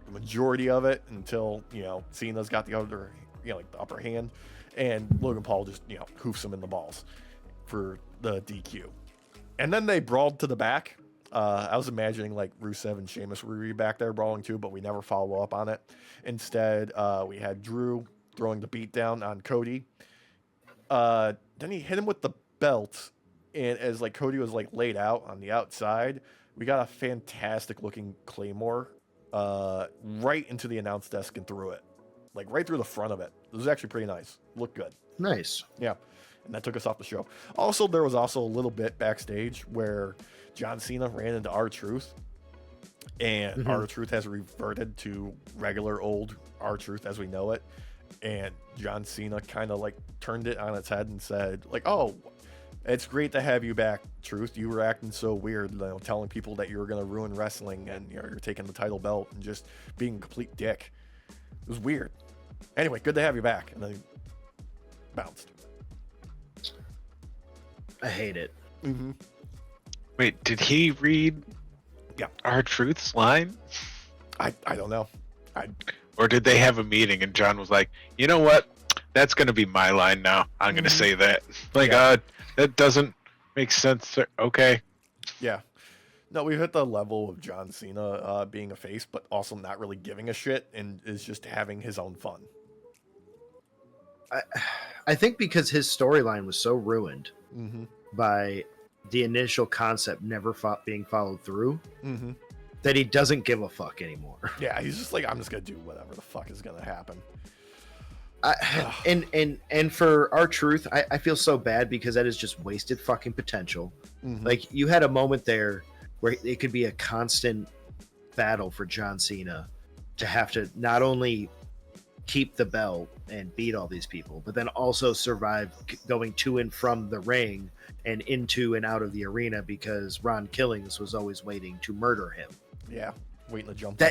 the majority of it until Cena's got the other, like the upper hand, and Logan Paul just hoofs him in the balls for the DQ. And then they brawled to the back. I was imagining like Rusev and Sheamus would be back there brawling too, but we never follow up on it. Instead, we had Drew throwing the beat down on Cody. Then he hit him with the belt, and as like Cody was like laid out on the outside, we got a fantastic looking Claymore right into the announce desk and threw it, like right through the front of it. It was actually pretty nice. Looked good. Nice. Yeah. And that took us off the show. Also, there was also a little bit backstage where John Cena ran into R-Truth, and R-Truth has reverted to regular old R-Truth as we know it. And John Cena kind of like turned it on its head and said, like, "Oh, it's great to have you back, Truth. You were acting so weird, telling people that you were going to ruin wrestling and you're taking the title belt and just being a complete dick. It was weird. Anyway, good to have you back." And then he bounced. I hate it. Wait, did he read R-Truth's line? I don't know. Or did they have a meeting and John was like, you know what? That's going to be my line now. I'm going to say that. Like, that doesn't make sense. Okay. Yeah. No, we've hit the level of John Cena being a face, but also not really giving a shit and is just having his own fun. I think because his storyline was so ruined by the initial concept never being followed through that he doesn't give a fuck anymore. Yeah, he's just like, I'm just going to do whatever the fuck is going to happen. And for R-Truth, I feel so bad because that is just wasted fucking potential. Like, you had a moment there where it could be a constant battle for John Cena to have to not only keep the belt and beat all these people, but then also survive going to and from the ring and into and out of the arena because Ron Killings was always waiting to murder him. Yeah, waiting to jump.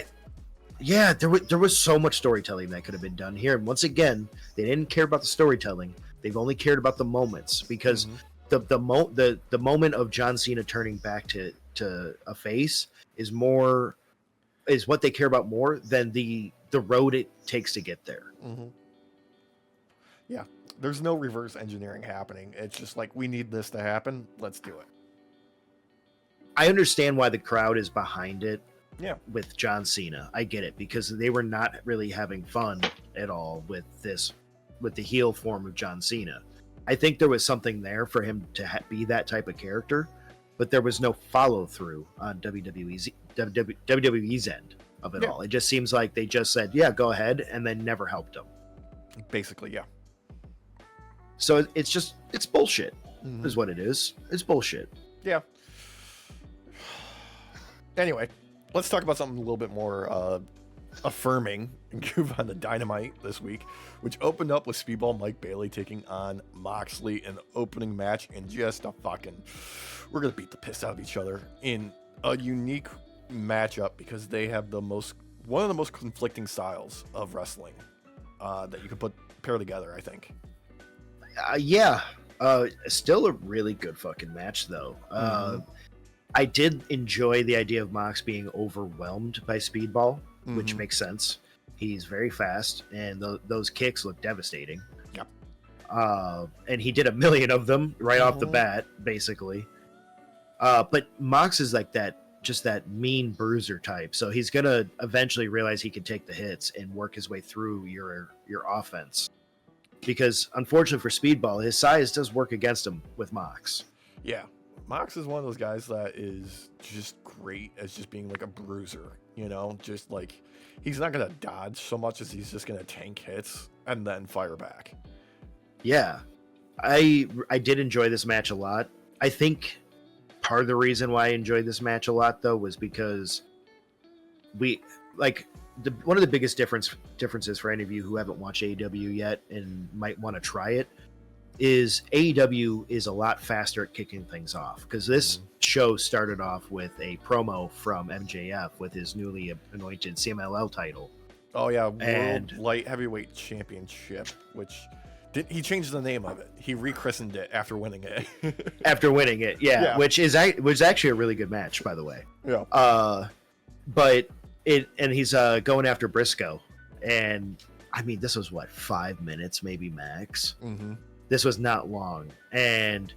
There was so much storytelling that could have been done here. And once again, they didn't care about the storytelling. They've only cared about the moments because the moment of John Cena turning back to a face is what they care about more than the road it takes to get there. Yeah, there's no reverse engineering happening. It's just like, we need this to happen. Let's do it. I understand why the crowd is behind it. Yeah, with John Cena, I get it because they were not really having fun at all with the heel form of John Cena. I think there was something there for him to be that type of character, but there was no follow through on WWE's end of it all. It just seems like they just said, "Yeah, go ahead," and then never helped him. Basically, yeah. So it's bullshit, is what it is. It's bullshit. Yeah. Anyway, let's talk about something a little bit more affirming and move on to Dynamite this week, which opened up with Speedball Mike Bailey taking on Moxley in the opening match in just we're going to beat the piss out of each other in a unique matchup because they have one of the most conflicting styles of wrestling that you could pair together, I think. Still a really good fucking match though. I did enjoy the idea of Mox being overwhelmed by Speedball, which makes sense. He's very fast, and those kicks look devastating. Yep. And he did a million of them right off the bat, basically. But Mox is like that mean bruiser type, so he's gonna eventually realize he can take the hits and work his way through your offense. Because unfortunately for Speedball, his size does work against him with Mox. Yeah. Mox is one of those guys that is just great as just being like a bruiser. You know, just like he's not gonna dodge so much as he's just gonna tank hits and then fire back. Yeah, I did enjoy this match a lot. I think part of the reason why I enjoyed this match a lot though was because we like one of the biggest differences for any of you who haven't watched AEW yet and might want to try it is AEW is a lot faster at kicking things off, because this show started off with a promo from MJF with his newly anointed CMLL title. Oh yeah, And- World Light Heavyweight Championship, which he changed the name of it. He rechristened it after winning it. After winning it, Yeah. which was actually a really good match, by the way. Yeah. But he's going after Briscoe, and I mean, this was what, 5 minutes maybe max. Mm-hmm. This was not long, and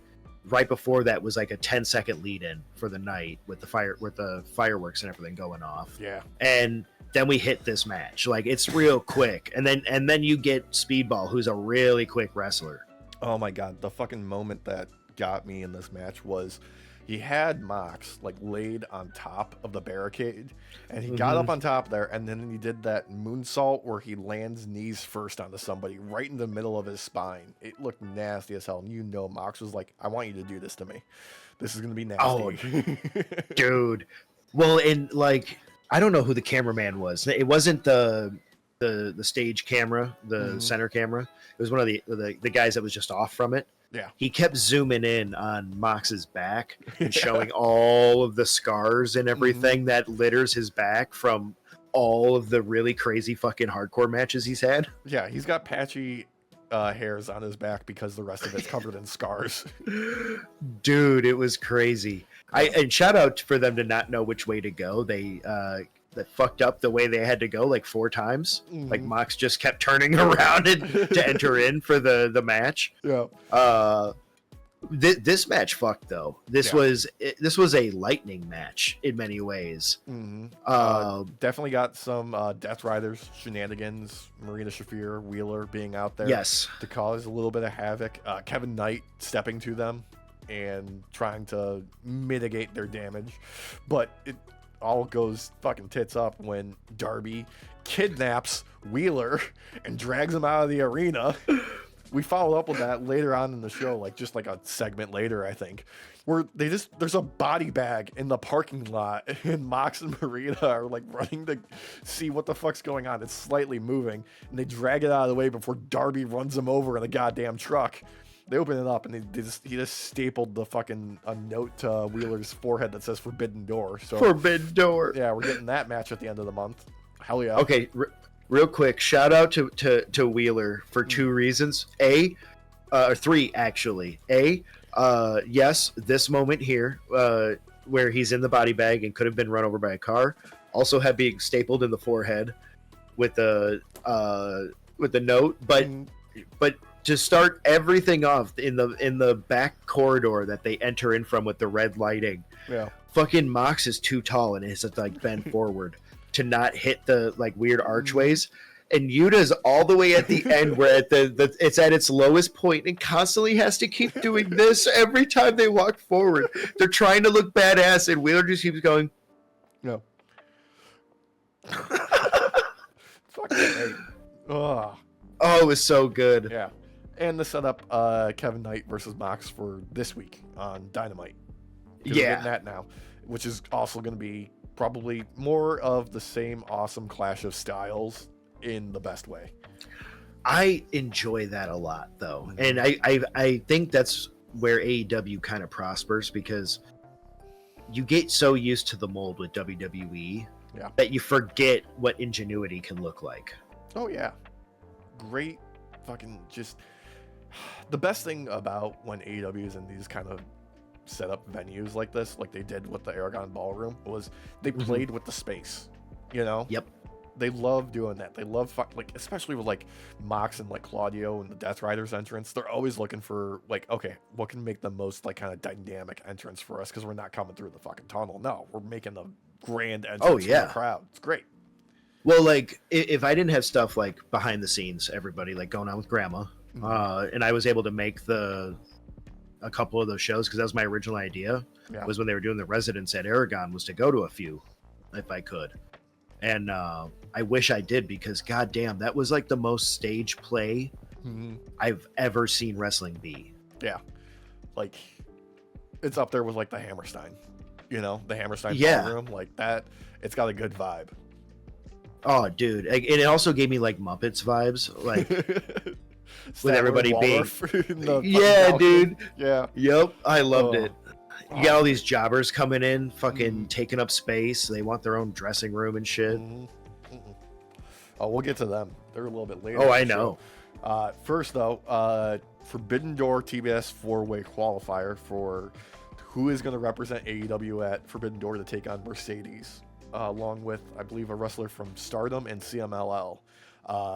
right before that was like a 10-second lead-in for the night with the fireworks and everything going off. Yeah. And then we hit this match. Like, it's real quick, and then you get Speedball, who's a really quick wrestler. Oh my god, the fucking moment that got me in this match was he had Mox like laid on top of the barricade, and he got up on top there, and then he did that moonsault where he lands knees first onto somebody right in the middle of his spine. It looked nasty as hell, and you know Mox was like, I want you to do this to me. This is gonna be nasty. Oh, dude. Well, and like, I don't know who the cameraman was. It wasn't the stage camera, the center camera. It was one of the guys that was just off from it. Yeah. He kept zooming in on Mox's back and showing all of the scars and everything that litters his back from all of the really crazy fucking hardcore matches he's had. Yeah, he's got patchy hairs on his back because the rest of it's covered in scars. Dude, it was crazy. And shout out for them to not know which way to go. They fucked up the way they had to go like 4 times. Like, Mox just kept turning around to enter in for the match. Yeah. This match fucked though. This was a lightning match in many ways. Definitely got some Death Riders shenanigans. Marina Shafir, Wheeler being out there to cause a little bit of havoc. Kevin Knight stepping to them and trying to mitigate their damage, but it all goes fucking tits up when Darby kidnaps Wheeler and drags him out of the arena. We follow up with that later on in the show, like just like a segment later, I think, where there's a body bag in the parking lot, and Mox and Marina are like running to see what the fuck's going on. It's slightly moving, and they drag it out of the way before Darby runs him over in a goddamn truck. They open it up, and he just stapled the fucking a note to Wheeler's forehead that says "Forbidden Door." So Forbidden Door. Yeah, we're getting that match at the end of the month. Hell yeah. Okay, real quick, shout out to Wheeler for 2 reasons. Or 3 actually. Yes, this moment here, where he's in the body bag and could have been run over by a car, also had being stapled in the forehead with the note, but to start everything off in the back corridor that they enter in from with the red lighting. Yeah. Fucking Mox is too tall and has to like bend forward to not hit the like weird archways. And Yuta's all the way at the end where at it's at its lowest point and constantly has to keep doing this every time they walk forward. They're trying to look badass and Wheeler just keeps going. No. Fucking great. Ugh. Oh, it was so good. Yeah. And the setup, Kevin Knight versus Mox for this week on Dynamite. We're getting that now, which is also going to be probably more of the same awesome clash of styles in the best way. I enjoy that a lot, though. And I think that's where AEW kind of prospers, because you get so used to the mold with WWE that you forget what ingenuity can look like. Oh, yeah. Great fucking just... The best thing about when AEW is in these kind of set up venues like this, like they did with the Aragon Ballroom, was they played with the space, you know? Yep. They love doing that. They love, like, especially with, like, Mox and, like, Claudio and the Death Riders entrance. They're always looking for, like, okay, what can make the most, like, kind of dynamic entrance for us? Because we're not coming through the fucking tunnel. No, we're making the grand entrance for the crowd. It's great. Well, like, if I didn't have stuff, like, behind the scenes, everybody, like, going on with Grandma, and I was able to make a couple of those shows, because that was my original idea, was when they were doing the residence at Aragon, was to go to a few, if I could. and I wish I did, because goddamn, that was like the most stage play I've ever seen wrestling be. Yeah, like it's up there with like the Hammerstein, the Hammerstein ballroom, like that. It's got a good vibe. Oh, dude, and it also gave me like Muppets vibes, like with everybody being, dude, yeah, yep, I loved it. You got all these jobbers coming in, fucking taking up space. They want their own dressing room and shit. Oh, we'll get to them. They're a little bit later. Oh, I know. First, though, Forbidden Door TBS 4-way qualifier for who is going to represent AEW at Forbidden Door to take on Mercedes, along with, I believe, a wrestler from Stardom and CMLL.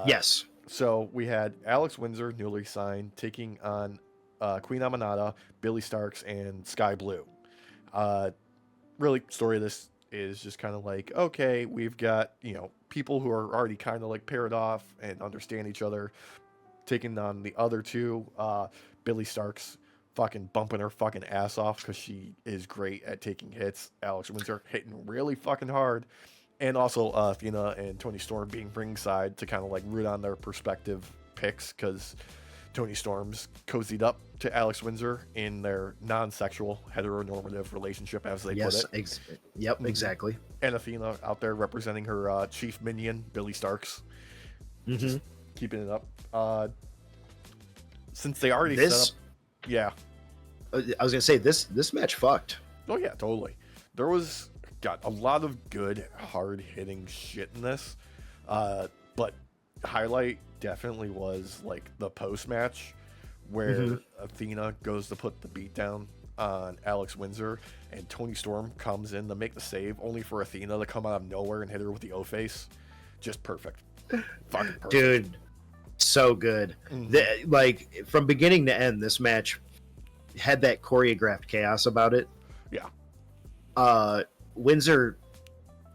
Yes. So we had Alex Windsor, newly signed, taking on Queen Amanada, Billy Starks, and Sky Blue. Really, story of this is just kind of like, okay, we've got, people who are already kind of like paired off and understand each other, taking on the other two. Billy Starks fucking bumping her fucking ass off because she is great at taking hits. Alex Windsor hitting really fucking hard. And also Athena and Toni Storm being ringside to kind of like root on their perspective picks, because Toni Storm's cozied up to Alex Windsor in their non-sexual heteronormative relationship, as they put it. Yep, exactly. And Athena out there representing her chief minion, Billy Starks. Just keeping it up. Since they already set up... Yeah. I was going to say, this match fucked. Oh, yeah, totally. There was... got a lot of good, hard-hitting shit in this. But highlight definitely was like the post-match where Athena goes to put the beat down on Alex Windsor, and Toni Storm comes in to make the save, only for Athena to come out of nowhere and hit her with the O-face. Just perfect. Fucking perfect. Dude, so good. Like, from beginning to end, this match had that choreographed chaos about it. Yeah. Windsor,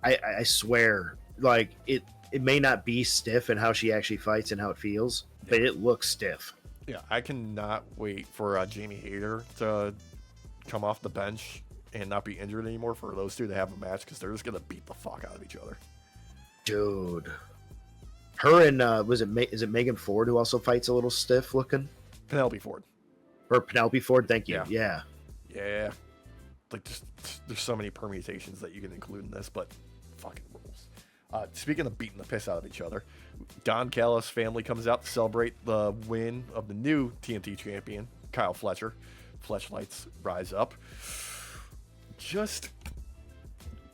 I swear, like, it may not be stiff in how she actually fights and how it feels, but it looks stiff. Yeah, I cannot wait for Jamie Hayter to come off the bench and not be injured anymore, for those two to have a match, because they're just going to beat the fuck out of each other. Dude. Her and, is it Megan Ford who also fights a little stiff looking? Penelope Ford. Or Penelope Ford, thank you. Yeah. Like, just there's so many permutations that you can include in this, but fucking rules. Speaking of beating the piss out of each other, Don Callis' family comes out to celebrate the win of the new TNT champion, Kyle Fletcher. Fleshlights rise up. Just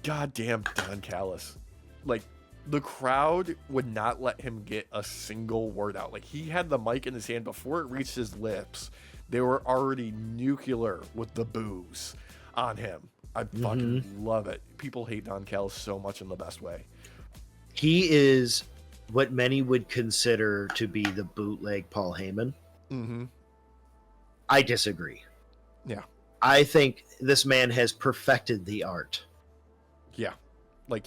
goddamn Don Callis. Like, the crowd would not let him get a single word out. Like, he had the mic in his hand before it reached his lips. They were already nuclear with the boos on him. I fucking love it. People hate Don Callis so much in the best way. He is what many would consider to be the bootleg Paul Heyman. I disagree. Yeah. I think this man has perfected the art. Yeah. Like,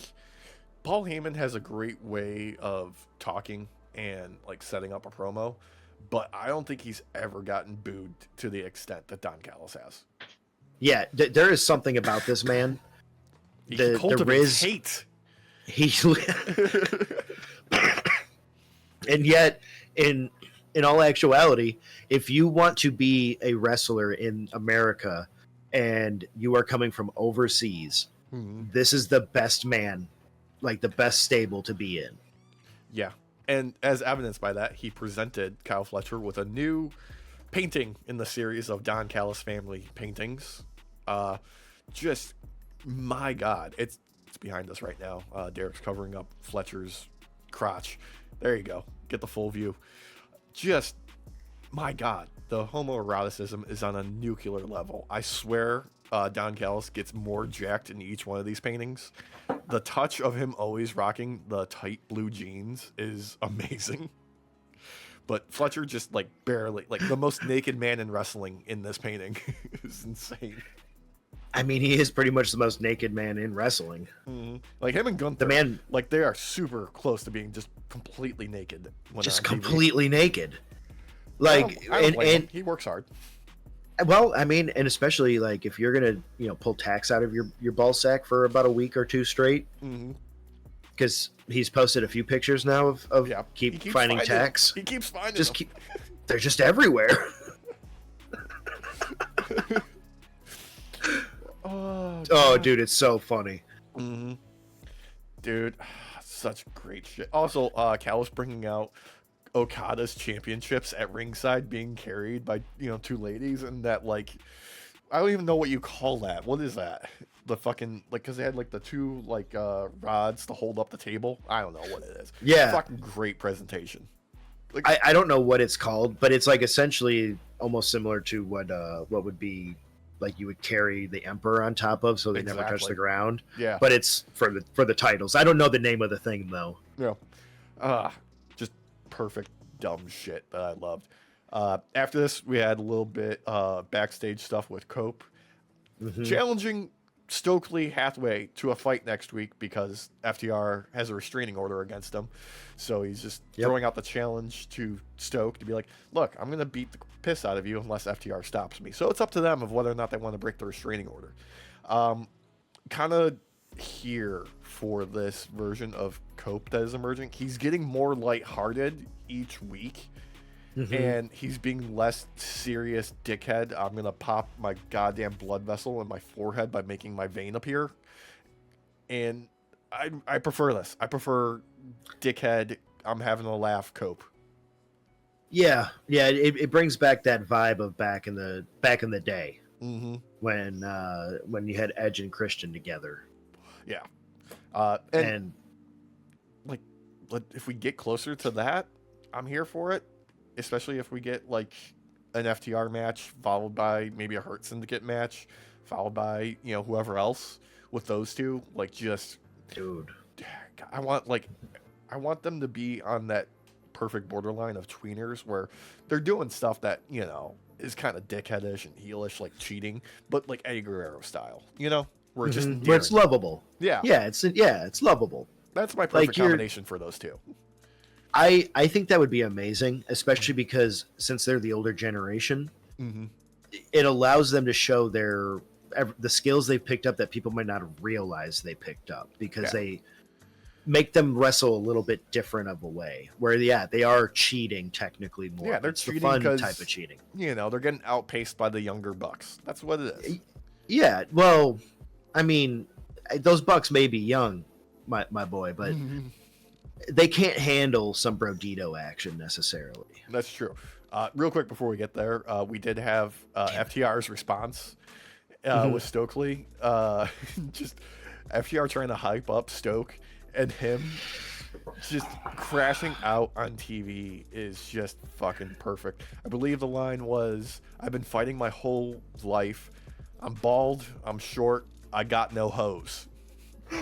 Paul Heyman has a great way of talking and like setting up a promo, but I don't think he's ever gotten booed to the extent that Don Callis has. Yeah, there is something about this man. He cultivates hate. And yet, in all actuality, if you want to be a wrestler in America and you are coming from overseas, this is the best man, like the best stable to be in. Yeah. And as evidenced by that, he presented Kyle Fletcher with a new painting in the series of Don Callis family paintings. Just, my God, it's behind us right now. Derek's covering up Fletcher's crotch. There you go. Get the full view. Just, my God, the homoeroticism is on a nuclear level. I swear Don Callis gets more jacked in each one of these paintings. The touch of him always rocking the tight blue jeans is amazing. But Fletcher just like barely, like the most naked man in wrestling in this painting is insane. I mean, he is pretty much the most naked man in wrestling. Like him and Gunther, the man, like they are super close to being just completely naked. Just completely naked. Like, and he works hard. Well, I mean, and especially like if you're gonna, pull tax out of your ball sack for about a week or two straight, because he's posted a few pictures now of Yeah. keep finding tacks. He keeps finding Just them. they're just everywhere. Oh, dude, it's so funny. Mm-hmm. Dude, such great shit. Also, Cal's bringing out Okada's championships at ringside being carried by, two ladies, and that, like, I don't even know what you call that. What is that? The fucking, like, because they had, like, the two, like, rods to hold up the table. I don't know what it is. Yeah. Fucking great presentation. Like, I don't know what it's called, but it's like essentially almost similar to what would be like you would carry the emperor on top of, so they never touch the ground. Yeah. But it's for the titles. I don't know the name of the thing though. Yeah. Just perfect dumb shit that I loved. After this, we had a little bit backstage stuff with Cope, challenging Stokely Hathaway to a fight next week because FTR has a restraining order against him. So he's just throwing out the challenge to Stoke to be like, look, I'm going to beat the piss out of you unless FTR stops me. So it's up to them of whether or not they want to break the restraining order. Kind of here for this version of Cope that is emerging. He's getting more lighthearted each week. And he's being less serious dickhead. I'm going to pop my goddamn blood vessel in my forehead by making my vein appear. And I prefer this. I prefer dickhead, I'm having a laugh Cope. Yeah. It brings back that vibe of back in the day when you had Edge and Christian together. Yeah. And like, if we get closer to that, I'm here for it. Especially if we get like an FTR match followed by maybe a Hurt Syndicate match, followed by whoever else with those two. Like, just dude, I want them to be on that perfect borderline of tweeners where they're doing stuff that is kind of dickheadish and heelish, like cheating, but like Eddie Guerrero style. Where it's just where it's lovable. Yeah, it's lovable. That's my perfect combination for those two. I think that would be amazing, especially because since they're the older generation, it allows them to show the skills they've picked up that people might not have realized they picked up because they make them wrestle a little bit different of a way. Where they are cheating technically more. Yeah, they're it's cheating the fun because, type of cheating. They're getting outpaced by the younger bucks. That's what it is. Yeah, well, I mean, those bucks may be young, my boy, but. They can't handle some Brodito action necessarily. That's true. Real quick before we get there, we did have FTR's response with Stokely. Just FTR trying to hype up Stoke, and him just crashing out on TV is just fucking perfect. I believe the line was, "I've been fighting my whole life. I'm bald. I'm short. I got no hose."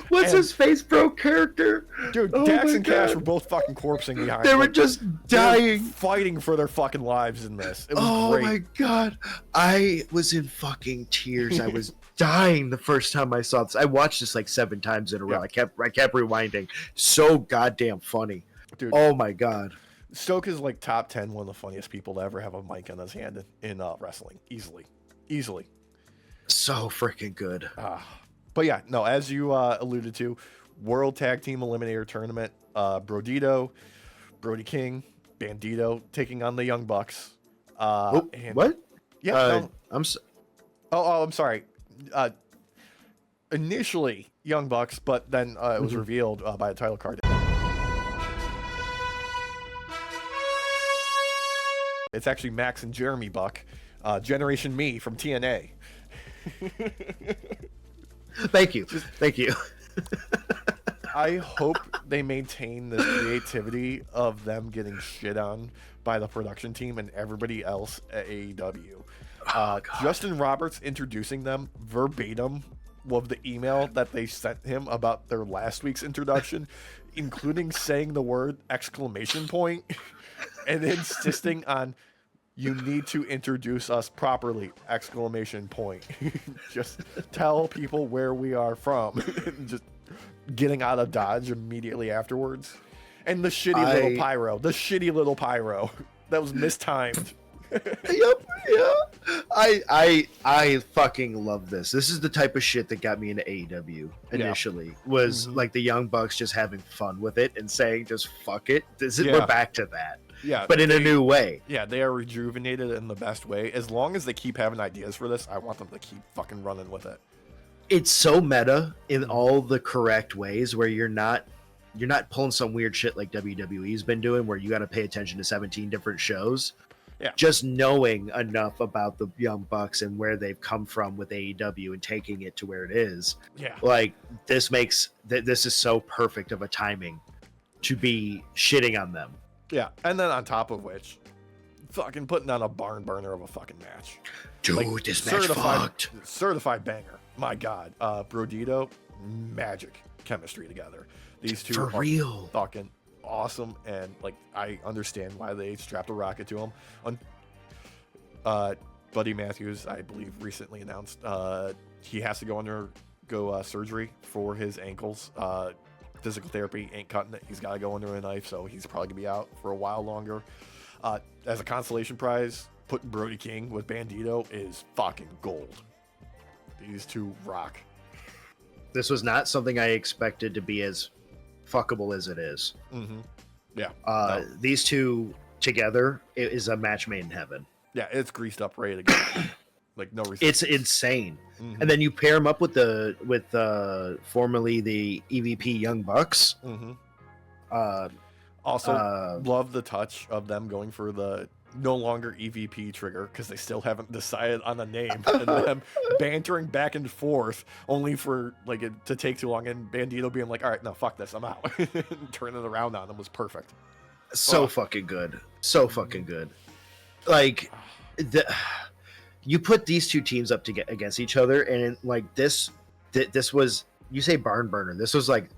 What's his face broke character? Dude, Dax and Cash were both fucking corpsing behind. They were just dying. Fighting for their fucking lives in this. It was great. Oh my god. I was in fucking tears. I was dying the first time I saw this. I watched this like 7 times in a row. I kept rewinding. So goddamn funny. Dude. Oh my god. Stoke is like top 10, one of the funniest people to ever have a mic in his hand in wrestling. Easily. So freaking good. But yeah, no, as you alluded to, World Tag Team Eliminator Tournament, Brodito, Brody King, Bandito taking on the Young Bucks. What? Yeah, I'm sorry. Initially Young Bucks, but then it was revealed by a title card. It's actually Max and Jeremy Buck, Generation Me from TNA. Thank you. I hope they maintain the creativity of them getting shit on by the production team and everybody else at AEW. Justin Roberts introducing them verbatim of the email that they sent him about their last week's introduction, including saying the word exclamation point and insisting on, "You need to introduce us properly!" Exclamation point. Just tell people where we are from. Just getting out of Dodge immediately afterwards. And the shitty little pyro. That was mistimed. Yep, yeah. I fucking love this. This is the type of shit that got me into AEW initially. Was like the Young Bucks just having fun with it and saying just fuck it. We're back to that. Yeah, but in a new way. Yeah, they are rejuvenated in the best way. As long as they keep having ideas for this, I want them to keep fucking running with it. It's so meta in all the correct ways where you're not pulling some weird shit like WWE's been doing where you got to pay attention to 17 different shows. Yeah. Just knowing enough about the Young Bucks and where they've come from with AEW and taking it to where it is. Yeah. Like this makes this is so perfect of a timing to be shitting on them. Yeah. And then on top of which, fucking putting on a barn burner of a fucking match. Dude, like, this match fucked. Certified banger. My God. Brodito, magic chemistry together. These two for real fucking awesome, and like I understand why they strapped a rocket to him. Buddy Matthews, I believe, recently announced he has to go undergo surgery for his ankles. Physical therapy ain't cutting it. He's got to go under a knife, so he's probably gonna be out for a while longer. As a consolation prize, putting Brody King with Bandito is fucking gold. These two rock. This was not something I expected to be as fuckable as it is. Mm-hmm. Yeah. These two together is a match made in heaven. Yeah, it's greased up, ready to go. Like no reason. It's insane. Mm-hmm. And then you pair them up with formerly the EVP Young Bucks. Mm-hmm. Also, love the touch of them going for the no longer EVP trigger because they still haven't decided on a name, and them bantering back and forth only for like it to take too long, and Bandito being like, all right, no, fuck this, I'm out. Turning it around on them was perfect. So fucking good. So fucking good. Like you put these two teams up to get against each other, and like this was, you say barn burner, this was like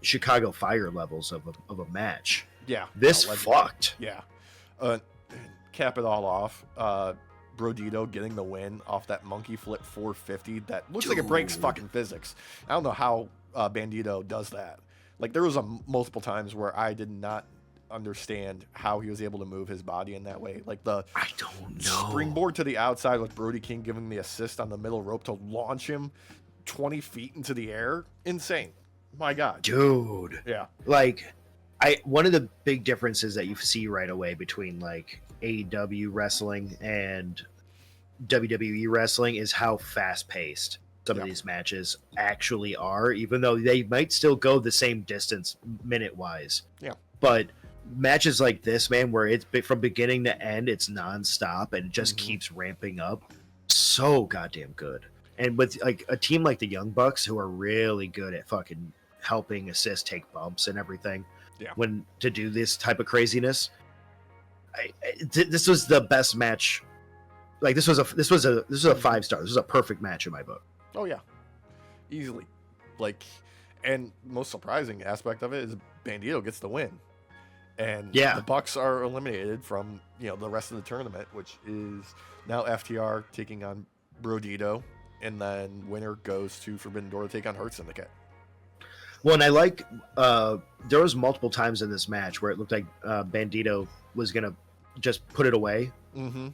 Chicago Fire levels of a match. Yeah, this fucked. Yeah. Cap it all off, Brodito getting the win off that monkey flip 450 that looks like it breaks fucking physics. I don't know how Bandito does that. Like there was multiple times where I did not understand how he was able to move his body in that way. Like the I don't know springboard to the outside with Brody King giving the assist on the middle rope to launch him 20 feet into the air. Insane. My God. Dude. Yeah. Like one of the big differences that you see right away between like AEW wrestling and WWE wrestling is how fast paced some of these matches actually are, even though they might still go the same distance minute wise. Yeah. But matches like this, man, where it's from beginning to end, it's nonstop and it just keeps ramping up. So goddamn good. And with like a team like the Young Bucks, who are really good at fucking helping assist, take bumps and everything. Yeah. When to do this type of craziness, this was the best match. Like this was a 5-star. This was a perfect match in my book. Oh yeah, easily. Like, and most surprising aspect of it is Bandito gets the win, and the Bucks are eliminated from the rest of the tournament, which is now FTR taking on Brodito, and then winner goes to Forbidden Door to take on Hurt Syndicate. Well, and I like there was multiple times in this match where it looked like Bandito was gonna just put it away. Mm-hmm.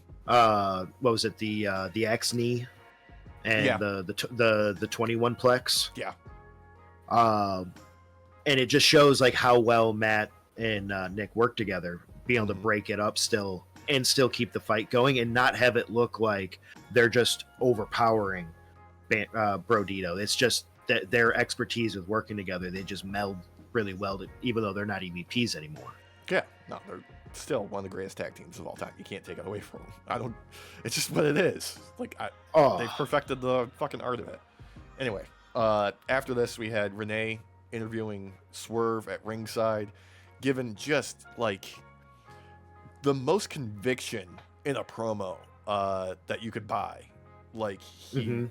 What was it? The X knee and the 21 plex. Yeah. And it just shows like how well Matt and Nick work together, being able to break it up still and still keep the fight going and not have it look like they're just overpowering Brodito. It's just that their expertise with working together, they just meld really well, even though they're not EVPs anymore. Yeah, no, they're still one of the greatest tag teams of all time. You can't take it away from them. It's just what it is. Like, they've perfected the fucking art of it. Anyway, after this, we had Renee interviewing Swerve at ringside, given just like the most conviction in a promo that you could buy. Like he's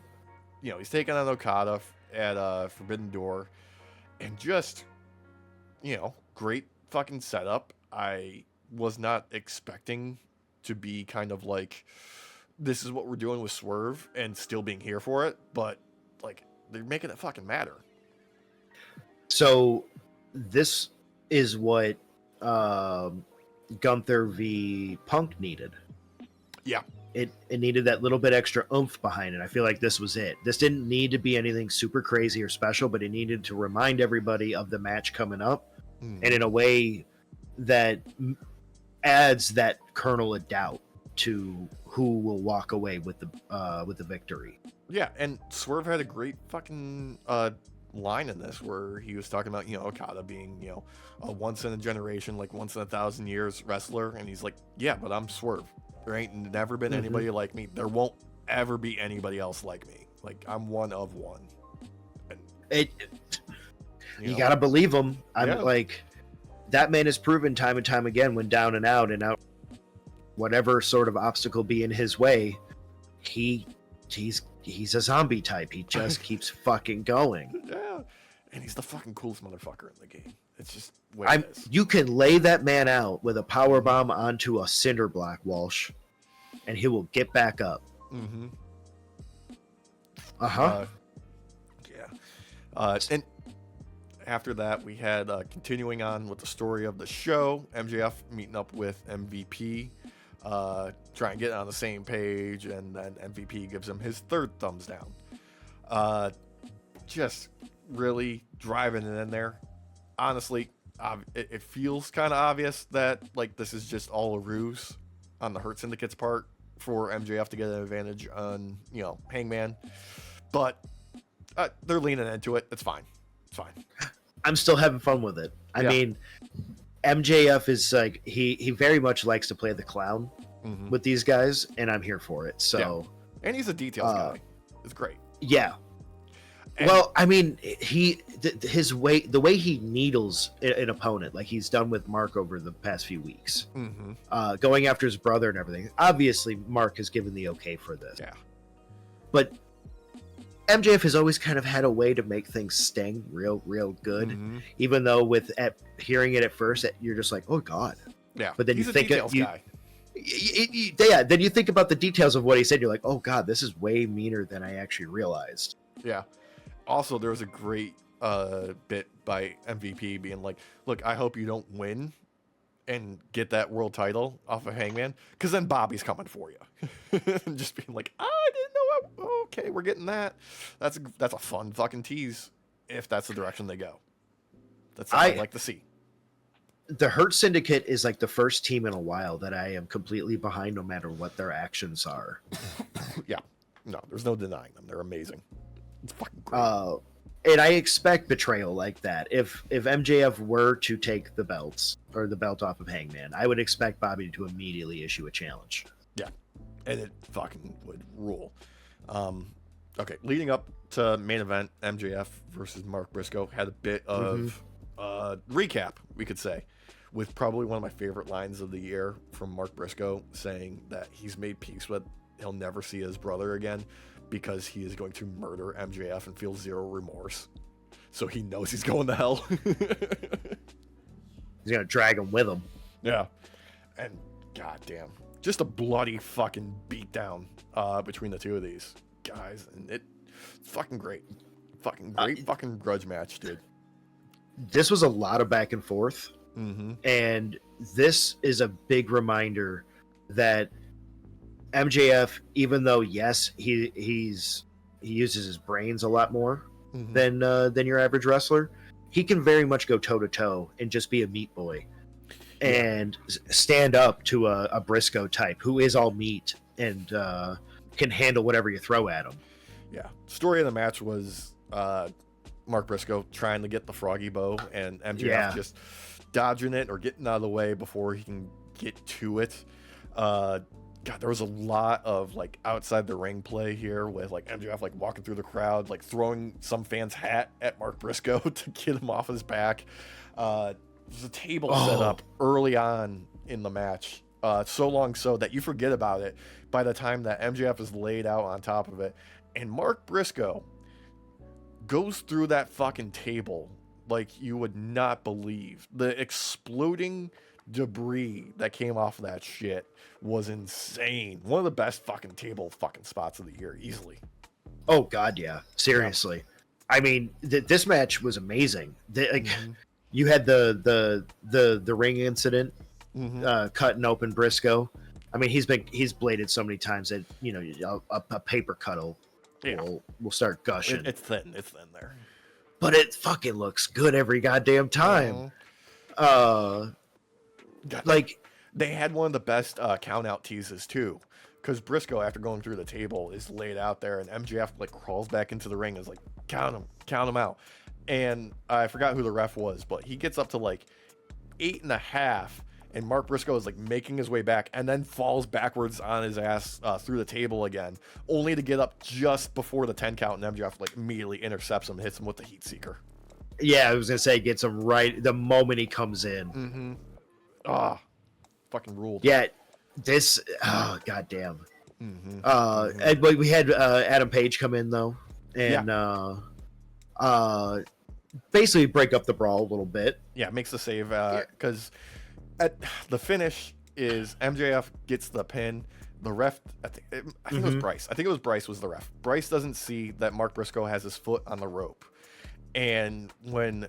taking on Okada at Forbidden Door, and just great fucking setup. I was not expecting to be kind of like, this is what we're doing with Swerve and still being here for it, but like they're making it fucking matter. So this is what Gunther v Punk needed. Yeah. It needed that little bit extra oomph behind it. I feel like this was it. This didn't need to be anything super crazy or special, but it needed to remind everybody of the match coming up, and in a way that adds that kernel of doubt to who will walk away with the victory. Yeah, and Swerve had a great fucking line in this where he was talking about, Okada being, a once in a generation, like once in 1,000 years wrestler, and he's like, yeah, but I'm Swerve. There ain't never been anybody like me. There won't ever be anybody else like me. Like, I'm one of one. And, you gotta believe him. I'm Yeah. like, that man has proven time and time again when down and out, whatever sort of obstacle be in his way, he's a zombie type. He just keeps fucking going. Yeah, and he's the fucking coolest motherfucker in the game. It's just what it is. You can lay that man out with a power bomb onto a cinder block, Walsh, and he will get back up. Mm-hmm. Yeah. And after that, we had continuing on with the story of the show, MJF meeting up with MVP, trying to get on the same page, and then MVP gives him his third thumbs down. Just really driving it in there. Honestly, it feels kind of obvious that like this is just all a ruse on the Hurt Syndicate's part for MJF to get an advantage on Hangman, but they're leaning into it. It's fine. I'm still having fun with it. I mean, MJF is like he very much likes to play the clown with these guys, and I'm here for it. So, and he's a details guy. It's great. Yeah. And, well, I mean, the way he needles an opponent, like he's done with Mark over the past few weeks, going after his brother and everything. Obviously, Mark has given the okay for this. Yeah. But MJF has always kind of had a way to make things sting real good, even though hearing it at first, you're just like, oh God. Yeah. But then he's you think a details guy. Then you think about the details of what he said. You're like, oh God, this is way meaner than I actually realized. Yeah. Also, there was a great bit by MVP being like, look, I hope you don't win and get that world title off of Hangman, because then Bobby's coming for you. And just being like, I didn't know. Okay, we're getting that. That's a fun fucking tease if that's the direction they go. That's what I'd like to see. The Hurt Syndicate is like the first team in a while that I am completely behind, no matter what their actions are. Yeah. No, there's no denying them. They're amazing. It's fucking great. And I expect betrayal like that. If MJF were to take the belts or the belt off of Hangman, I would expect Bobby to immediately issue a challenge. Yeah, and it fucking would rule. Okay, leading up to main event, MJF versus Mark Briscoe had a bit of recap, we could say, with probably one of my favorite lines of the year from Mark Briscoe, saying that he's made peace with he'll never see his brother again, because he is going to murder MJF and feel zero remorse. So he knows he's going to hell. He's going to drag him with him. Yeah. And goddamn, just a bloody fucking beatdown between the two of these guys. And it's fucking great. Fucking great fucking grudge match, dude. This was a lot of back and forth. And this is a big reminder that MJF, even though yes, he uses his brains a lot more than your average wrestler, he can very much go toe to toe and just be a meat boy and stand up to a Briscoe type who is all meat and can handle whatever you throw at him. Yeah. Story of the match was Mark Briscoe trying to get the froggy bow and MJF just dodging it or getting out of the way before he can get to it. God, there was a lot of like outside the ring play here with like MJF like walking through the crowd, like throwing some fan's hat at Mark Briscoe to get him off his back. There's a table set up early on in the match, so long so that you forget about it by the time that MJF is laid out on top of it. And Mark Briscoe goes through that fucking table like you would not believe. The exploding debris that came off of that shit was insane. One of the best fucking table fucking spots of the year, easily. Oh God, yeah. Seriously. Yeah. I mean, this match was amazing. You had the ring incident, cutting open Briscoe. I mean, he's bladed so many times that a paper cut will start gushing. It's thin there. But it fucking looks good every goddamn time. Like they had one of the best count out teases too, because Briscoe, after going through the table, is laid out there, and MJF like crawls back into the ring and is like, count him out. And I forgot who the ref was, but he gets up to like 8.5, and Mark Briscoe is like making his way back, and then falls backwards on his ass through the table again, only to get up just before the 10 count, and MJF like immediately intercepts him and hits him with the heat seeker. Yeah, I was gonna say gets him right the moment he comes in. Fucking ruled. Yeah, this goddamn. And we had Adam Page come in though, and basically break up the brawl a little bit. Yeah, makes the save because at the finish is MJF gets the pin. The ref, I think it was Bryce. I think it was Bryce was the ref. Bryce doesn't see that Mark Briscoe has his foot on the rope, and when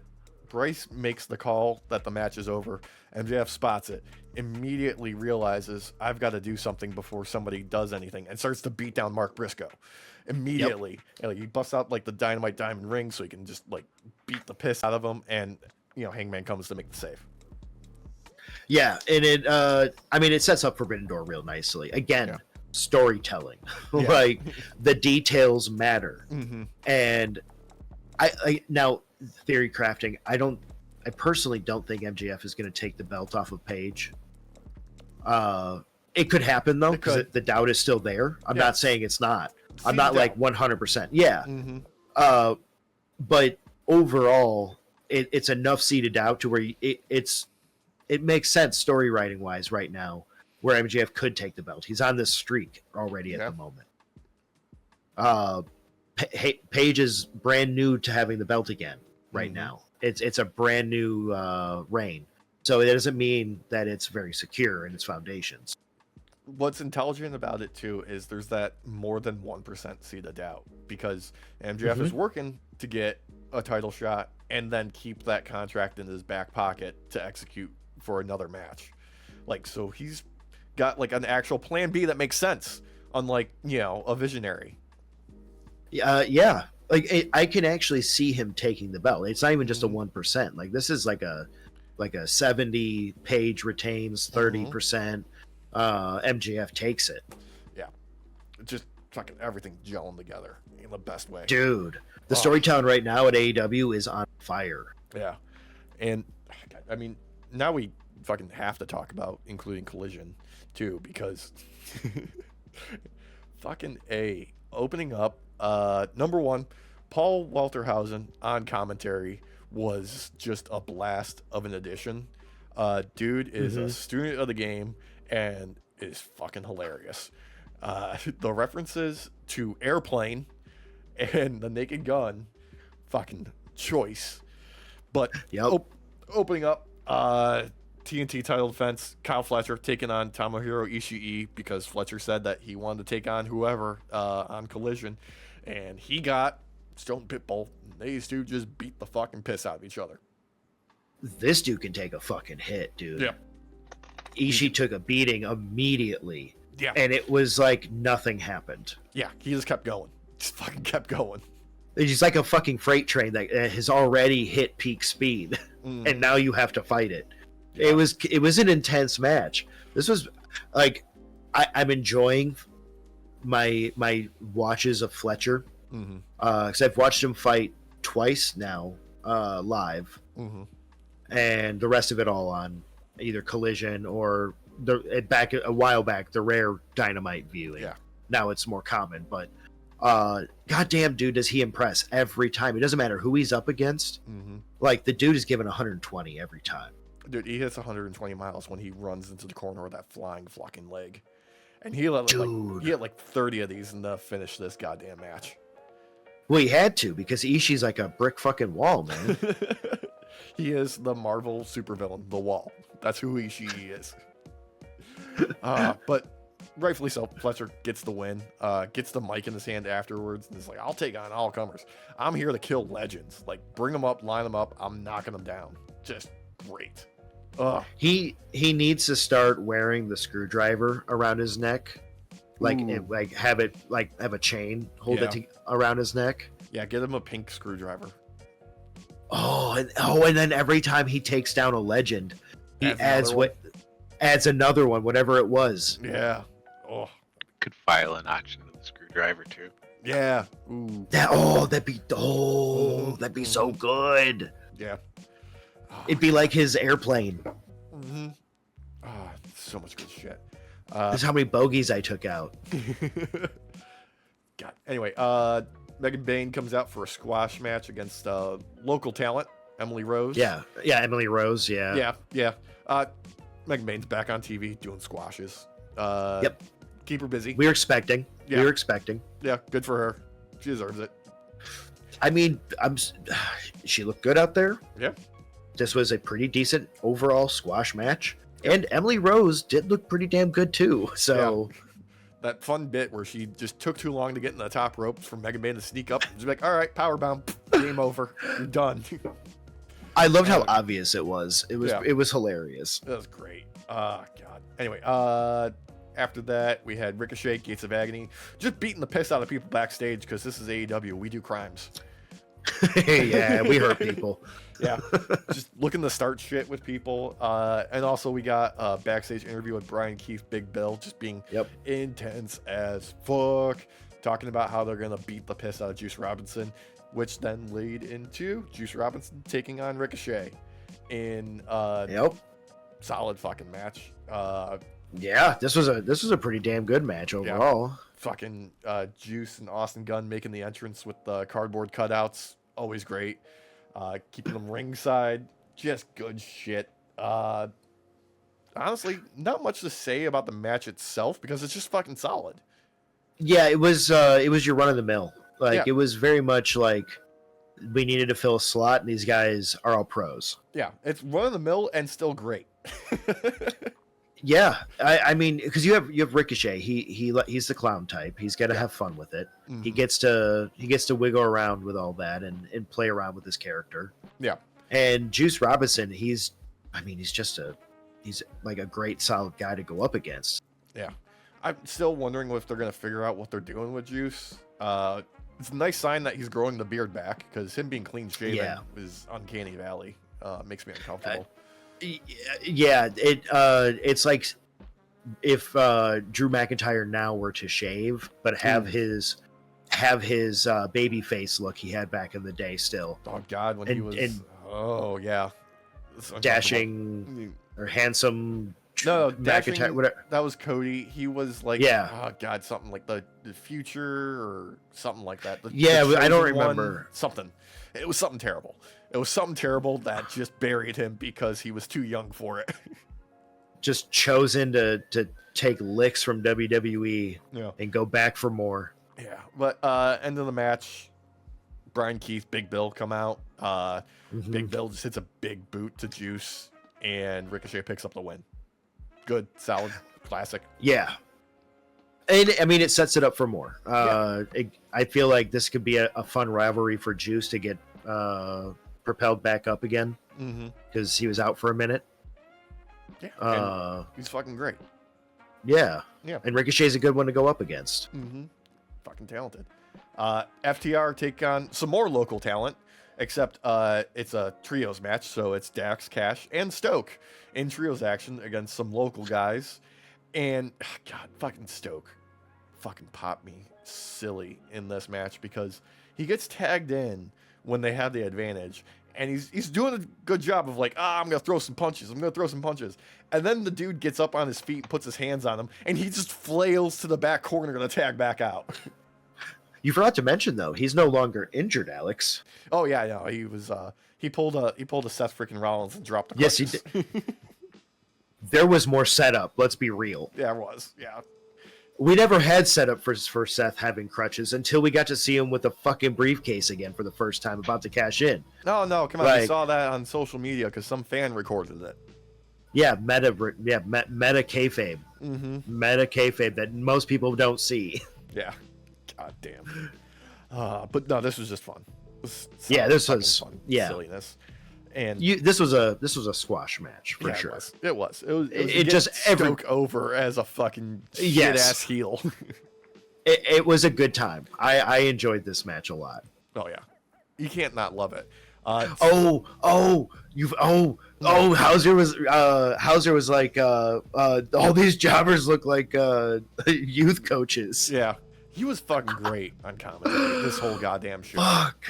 Bryce makes the call that the match is over, MJF spots it, immediately realizes I've got to do something before somebody does anything, and starts to beat down Mark Briscoe immediately. And like, he busts out like the dynamite diamond ring so he can just like beat the piss out of him, and Hangman comes to make the save. Yeah, and it sets up Forbidden Door real nicely. Again, storytelling. Like the details matter. And I now theory crafting, I personally don't think MJF is going to take the belt off of Page. It could happen though, because the doubt is still there. I'm not saying it's not. I'm not like 100%. Yeah. But overall, it's enough seeded doubt to where it makes sense story writing wise right now, where MJF could take the belt. He's on this streak already at the moment. Page is brand new to having the belt again right now. It's a brand new reign, so it doesn't mean that it's very secure in its foundations. What's intelligent about it too is there's that more than 1% seed of doubt, because MJF is working to get a title shot and then keep that contract in his back pocket to execute for another match. Like, so he's got like an actual plan B that makes sense, unlike a visionary. Yeah. Like I can actually see him taking the belt. It's not even just a 1%. Like this is like a 70 Page retains 30%. MJF takes it. Yeah, just fucking everything gelling together in the best way. Dude, the storytelling right now at AEW is on fire. Yeah, and I mean now we fucking have to talk about including Collision too, because fucking opening up. Number one, Paul Walterhausen on commentary was just a blast of an addition. Dude is a student of the game and is fucking hilarious. The references to Airplane and The Naked Gun, fucking choice. But opening up, TNT title defense, Kyle Fletcher taking on Tomohiro Ishii, because Fletcher said that he wanted to take on whoever on Collision, and he got Stone Pitbull. These two just beat the fucking piss out of each other. This dude can take a fucking hit, dude. Yeah. Ishii took a beating immediately. Yeah. And it was like nothing happened. Yeah, he just kept going. Just fucking kept going. He's like a fucking freight train that has already hit peak speed, and now you have to fight it. Yeah. It was an intense match. This was like I'm enjoying my watches of Fletcher, because I've watched him fight twice now live, and the rest of it all on either Collision or back a while back the rare Dynamite viewing. Yeah. Now it's more common, but goddamn, dude, does he impress every time. It doesn't matter who he's up against. Like the dude is given 120 every time. Dude, he hits 120 miles when he runs into the corner with that flying fucking leg. And he had like 30 of these to finish this goddamn match. Well, he had to, because Ishii's like a brick fucking wall, man. He is the Marvel supervillain, the Wall. That's who Ishii is. But rightfully so, Fletcher gets the win, gets the mic in his hand afterwards, and is like, I'll take on all comers. I'm here to kill legends. Like, bring them up, line them up. I'm knocking them down. Just great. Ugh. He needs to start wearing the screwdriver around his neck, like Ooh. have a chain hold Yeah. around his neck. Yeah, get him a pink screwdriver. And then every time he takes down a legend, he Adds another adds another one, whatever it was. Yeah. Oh. Could file a notch into the screwdriver too. Yeah. Ooh. That'd be so good. Yeah. It'd be like his airplane. Mm-hmm. Ah, so much good shit. That's how many bogeys I took out. God. Anyway, Megan Bayne comes out for a squash match against local talent, Emily Rose. Yeah, Emily Rose. Yeah. Megan Bayne's back on TV doing squashes. Yep. Keep her busy. We were expecting. Yeah. Yeah, good for her. She deserves it. I mean, she looked good out there. Yeah. This was a pretty decent overall squash match. And Emily Rose did look pretty damn good too. So that fun bit where she just took too long to get in the top ropes for Megan Bayne to sneak up. She's like, all right, powerbomb, game over. You're done. I loved how obvious it was. It was hilarious. That was great. Oh, God. Anyway, after that, we had Ricochet, Gates of Agony, just beating the piss out of people backstage because this is AEW. We do crimes. Yeah, we hurt people. Yeah, just looking to start shit with people. And also we got a backstage interview with Brian Keith, Big Bill, just being intense as fuck, talking about how they're going to beat the piss out of Juice Robinson, which then lead into Juice Robinson taking on Ricochet in solid fucking match. Yeah, this was a pretty damn good match overall. Yeah. Fucking Juice and Austin Gunn making the entrance with the cardboard cutouts, always great. Keeping them ringside, just good shit. Honestly, not much to say about the match itself because it's just fucking solid. Yeah, it was your run of the mill. It was very much like we needed to fill a slot, and these guys are all pros. Yeah, it's run of the mill and still great. Yeah, I mean, because you have Ricochet. He's the clown type. He's got to have fun with it. Mm-hmm. He gets to wiggle around with all that and play around with his character. Yeah. And Juice Robinson, he's like a great solid guy to go up against. Yeah. I'm still wondering if they're gonna figure out what they're doing with Juice. It's a nice sign that he's growing the beard back because him being clean shaven is uncanny valley. Makes me uncomfortable. Yeah, it's like if Drew McIntyre now were to shave, but have his baby face look he had back in the day still. Oh God, when he was dashing or handsome. No, McIntyre. Whatever. That was Cody. He was like, oh God, something like the future or something like that. I don't remember something. It was something terrible. It was something terrible that just buried him because he was too young for it. Just chosen to take licks from WWE and go back for more. Yeah, but end of the match, Brian Keith, Big Bill come out. Big Bill just hits a big boot to Juice, and Ricochet picks up the win. Good, solid, classic. Yeah. And I mean, it sets it up for more. I feel like this could be a fun rivalry for Juice to get propelled back up again because he was out for a minute. Yeah, he's fucking great. Yeah, and Ricochet's a good one to go up against. Fucking talented. FTR take on some more local talent, except it's a trios match, so it's Dax, Cash, and Stoke in trios action against some local guys. And God, fucking Stoke fucking popped me silly in this match because he gets tagged in when they have the advantage, and he's doing a good job of like, I'm gonna throw some punches, and then the dude gets up on his feet, puts his hands on him, and he just flails to the back corner to tag back out. You forgot to mention though, he's no longer injured, Alex. Oh yeah, no, he was he pulled a Seth freaking Rollins and dropped the crutches. Yes, he did. There was more setup, let's be real. Yeah, it was. Yeah. We never had setup for Seth having crutches until we got to see him with a fucking briefcase again for the first time, about to cash in. No, come on. We saw that on social media because some fan recorded it. Yeah, meta kayfabe. Meta kayfabe that most people don't see. Yeah. God damn. But no, this was just fun. This was fun. Silliness. And this was a squash match for sure. It was It just Stoke over as a fucking shit ass heel. It was a good time. I enjoyed this match a lot. Oh yeah, you can't not love it. Hauser was like, all these jobbers look like youth coaches. Yeah, he was fucking great on commentary this whole goddamn show. Fuck.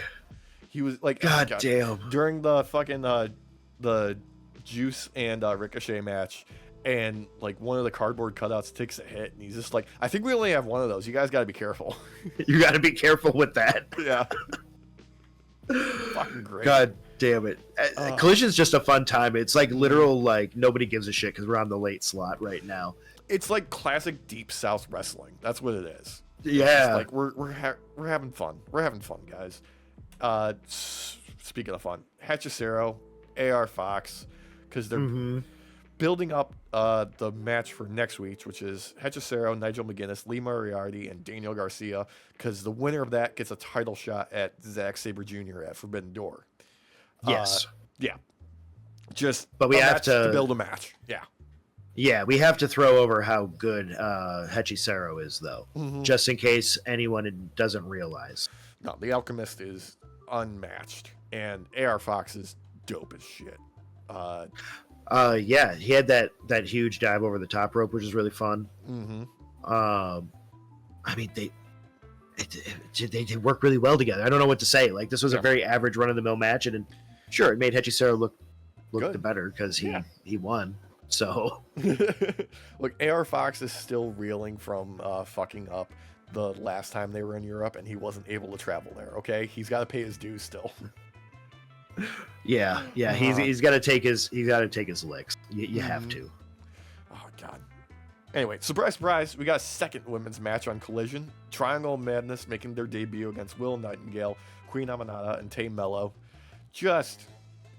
He was like, God damn. During the fucking the Juice and Ricochet match, and like one of the cardboard cutouts takes a hit, and he's just like, I think we only have one of those. You guys got to be careful. You got to be careful with that. Yeah. Fucking great. God damn it. Collision's just a fun time. It's like literal, like, nobody gives a shit because we're on the late slot right now. It's like classic Deep South wrestling. That's what it is. Yeah. Like we're having fun. We're having fun, guys. Speaking of fun, Hechicero, AR Fox, because they're building up the match for next week, which is Hechicero, Nigel McGuinness, Lee Moriarty, and Daniel Garcia, because the winner of that gets a title shot at Zack Sabre Jr. at Forbidden Door. Yes. Yeah. But we have to build a match. Yeah. Yeah, we have to throw over how good Hechicero is, though, just in case anyone doesn't realize. No, the Alchemist is unmatched, and AR Fox is dope as shit. Yeah, he had that huge dive over the top rope, which is really fun. I mean, they work really well together. I don't know what to say. Like, this was a very average run of the mill match, and sure, it made Hechicero look the better because he won. So, look, AR Fox is still reeling from fucking up the last time they were in Europe, and he wasn't able to travel there. Okay, he's got to pay his dues still. Yeah, he's got to take his licks. You have to. Oh god. Anyway, surprise, we got a second women's match on Collision. Triangle Madness making their debut against Will Nightingale, Queen Aminata, and Tay Mello. Just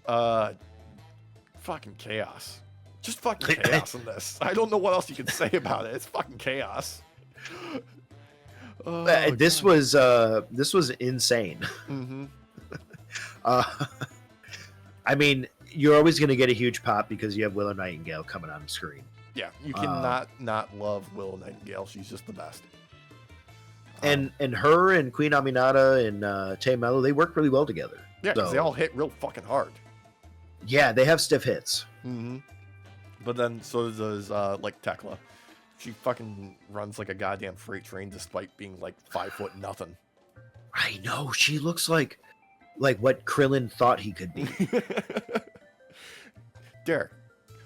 fucking chaos. Just fucking chaos in this. I don't know what else you can say about it. It's fucking chaos. This was insane. I mean, you're always going to get a huge pop because you have Willow Nightingale coming on the screen. Yeah, you cannot not love Willow Nightingale. She's just the best. And her and Queen Aminata and Tay Mello, they work really well together. Yeah, because they all hit real fucking hard. Yeah, they have stiff hits. But then so does like Tekla. She fucking runs like a goddamn freight train despite being like 5'0" nothing. I know, she looks like what Krillin thought he could be. Derek,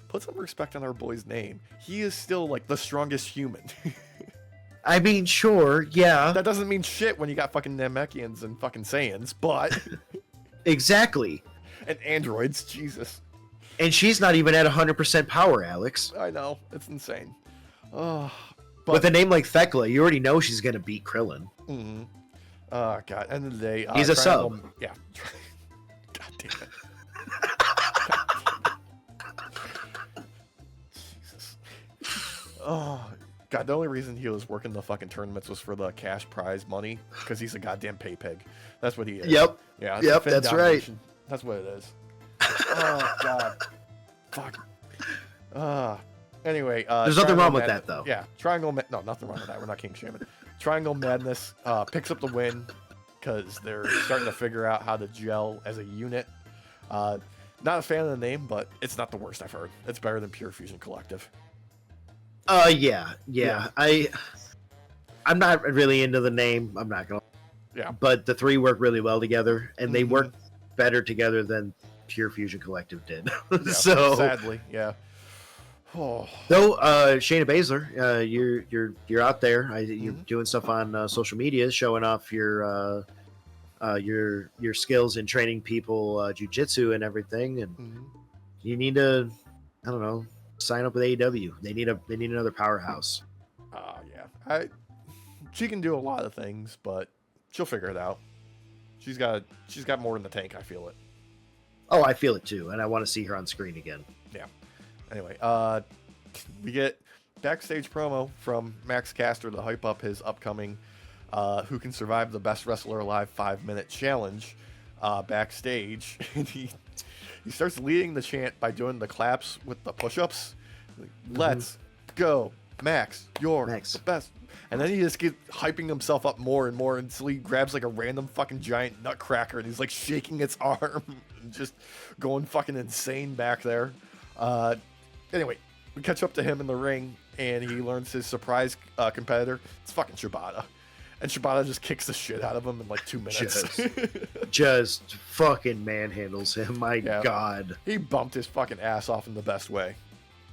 put some respect on our boy's name. He is still like the strongest human. I mean, sure, yeah. That doesn't mean shit when you got fucking Namekians and fucking Saiyans, but exactly. And androids, Jesus. And she's not even at 100% power, Alex. I know, it's insane. But with a name like Thekla, you already know she's gonna beat Krillin. Oh god, end of the day, he's a sub. Yeah. God damn it. Jesus. Oh god, the only reason he was working the fucking tournaments was for the cash prize money, because he's a goddamn pay pig. That's what he is. Yep. Yeah. Yep. That's right. That's what it is. Oh god. Fuck. Anyway, there's nothing wrong with that, though. Yeah, no, nothing wrong with that. We're not king shaming. Triangle Madness picks up the win because they're starting to figure out how to gel as a unit. Not a fan of the name, but it's not the worst I've heard. It's better than Pure Fusion Collective. Yeah. I'm not really into the name. I'm not gonna. Yeah. But the three work really well together, and they work better together than Pure Fusion Collective did. Yeah, so sadly, yeah. Oh. Though Shayna Baszler, you're out there. You're doing stuff on social media, showing off your skills in training people jiu-jitsu and everything. And you need to, I don't know, sign up with AEW. They need another powerhouse. Yeah. She can do a lot of things, but she'll figure it out. She's got more in the tank. I feel it. Oh, I feel it too, and I want to see her on screen again. Yeah. Anyway, we get backstage promo from Max Caster to hype up his upcoming Who Can Survive the Best Wrestler Alive 5-minute challenge. backstage, and he starts leading the chant by doing the claps with the push-ups. Like, let's go, Max. You're the best. And then he just keeps hyping himself up more and more until he grabs like a random fucking giant nutcracker and he's like shaking its arm and just going fucking insane back there. Anyway, we catch up to him in the ring and he learns his surprise competitor. It's fucking Shibata. And Shibata just kicks the shit out of him in like 2 minutes. Just fucking manhandles him. My God. He bumped his fucking ass off in the best way.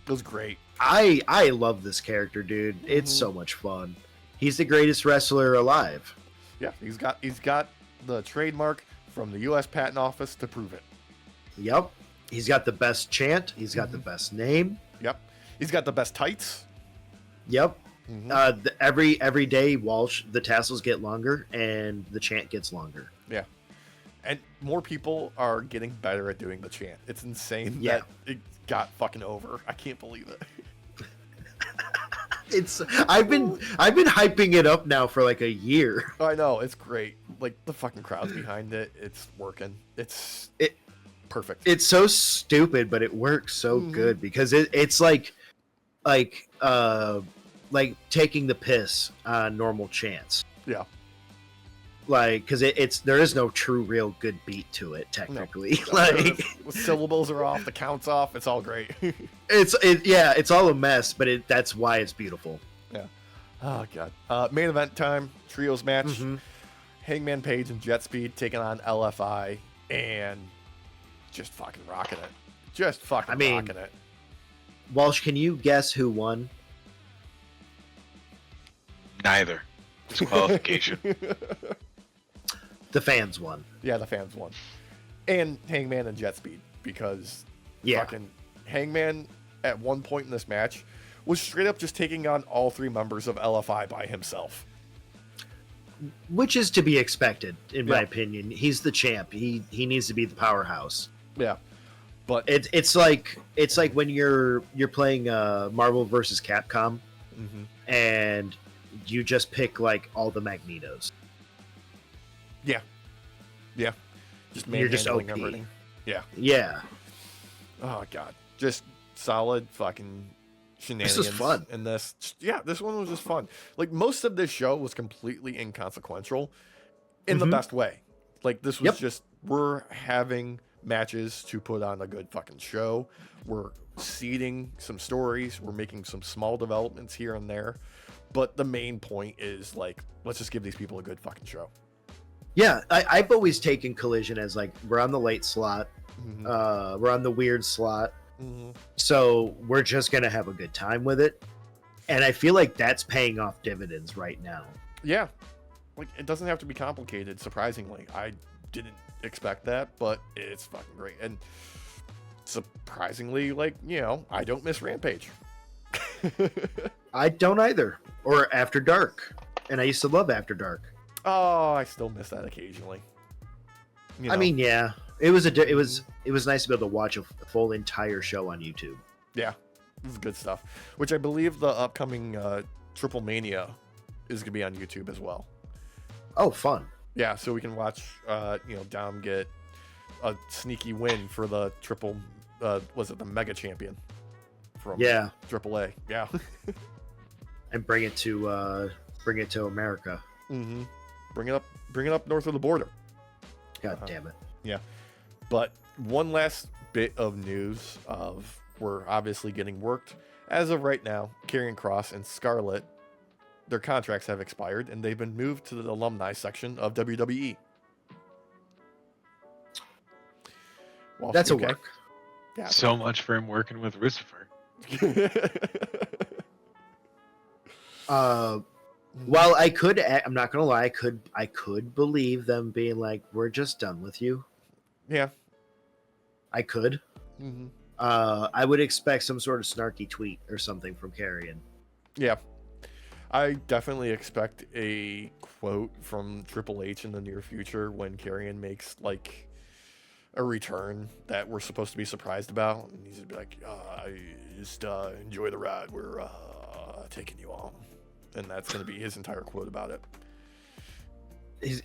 It was great. I love this character, dude. It's so much fun. He's the greatest wrestler alive. Yeah, he's got the trademark from the U.S. Patent Office to prove it. Yep. He's got the best chant. He's got the best name. Yep. He's got the best tights. Yep. Every day, Walsh, the tassels get longer and the chant gets longer. Yeah. And more people are getting better at doing the chant. It's insane that it got fucking over. I can't believe it. I've been hyping it up now for like a year. I know, it's great. Like the fucking crowd's behind it. It's working. It's perfect. It's so stupid, but it works so good because it's like taking the piss on normal chants. Yeah. Like, because there is no true, real good beat to it technically. No. Like the syllables are off, the counts off. It's all great. It's all a mess, but that's why it's beautiful. Yeah. Oh god. Main event time, trios match. Hangman Page and Jet Speed taking on LFI and just fucking rocking it. Just fucking rocking it. Walsh, can you guess who won? Neither. Disqualification. The fans won. Yeah, the fans won. And Hangman and Jet Speed, because fucking Hangman at one point in this match was straight up just taking on all 3 members of LFI by himself. Which is to be expected, in my opinion. He's the champ. He needs to be the powerhouse. Yeah. But it's like when you're playing Marvel versus Capcom and you just pick like all the Magnetos. Yeah. Just you're just OP. everything. Yeah. Yeah. Oh god. Just solid fucking shenanigans. This was fun. And this one was just fun. Like most of this show was completely inconsequential in the best way. Like this was just we're having matches to put on a good fucking show. We're seeding some stories. We're making some small developments here and there. But the main point is like, let's just give these people a good fucking show. Yeah, I've always taken Collision as like, we're on the late slot. We're on the weird slot. So we're just going to have a good time with it. And I feel like that's paying off dividends right now. Yeah. Like, it doesn't have to be complicated, surprisingly. I didn't expect that, but it's fucking great. And surprisingly, like, you know, I don't miss Rampage. I don't either. Or After Dark. And I used to love After Dark. Oh, I still miss that occasionally. You know? I mean, yeah. It was nice to be able to watch a full entire show on YouTube. Yeah. This is good stuff. Which I believe the upcoming Triple Mania is going to be on YouTube as well. Oh, fun. Yeah, so we can watch, Dom get a sneaky win for the triple, was it the Mega Champion from AAA? Yeah. And bring it to America. Mm-hmm. Bring it up north of the border. God damn it. Yeah. But one last bit of news we're obviously getting worked. As of right now, Karrion Kross and Scarlett, their contracts have expired and they've been moved to the alumni section of WWE. Walsh, that's okay? A work. Yeah, so much for him working with Lucifer. While I'm not gonna lie, I could believe them being like, "We're just done with you." Yeah, I could. Mm-hmm. I would expect some sort of snarky tweet or something from Karrion. Yeah, I definitely expect a quote from Triple H in the near future when Karrion makes like a return that we're supposed to be surprised about, and he's gonna be like, "I just enjoy the ride. We're taking you on." And that's going to be his entire quote about it. he's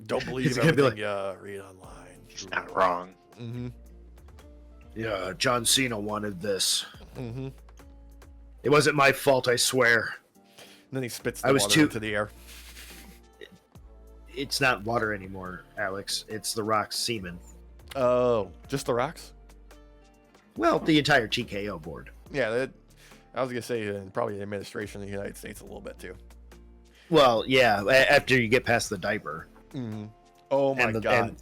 Don't believe He's gonna be everything you read online. He's not wrong. Mm-hmm. yeah, John Cena wanted this. Mm-hmm. It wasn't my fault, I swear. And then he spits the I was water too- into the air. It's not water anymore, Alex. It's the Rock's semen. Oh, just the rocks? Well, the entire TKO board. Yeah, I was gonna say, and probably the administration of the United States a little bit too. Well, yeah, after you get past the diaper. Mm-hmm. Oh my god!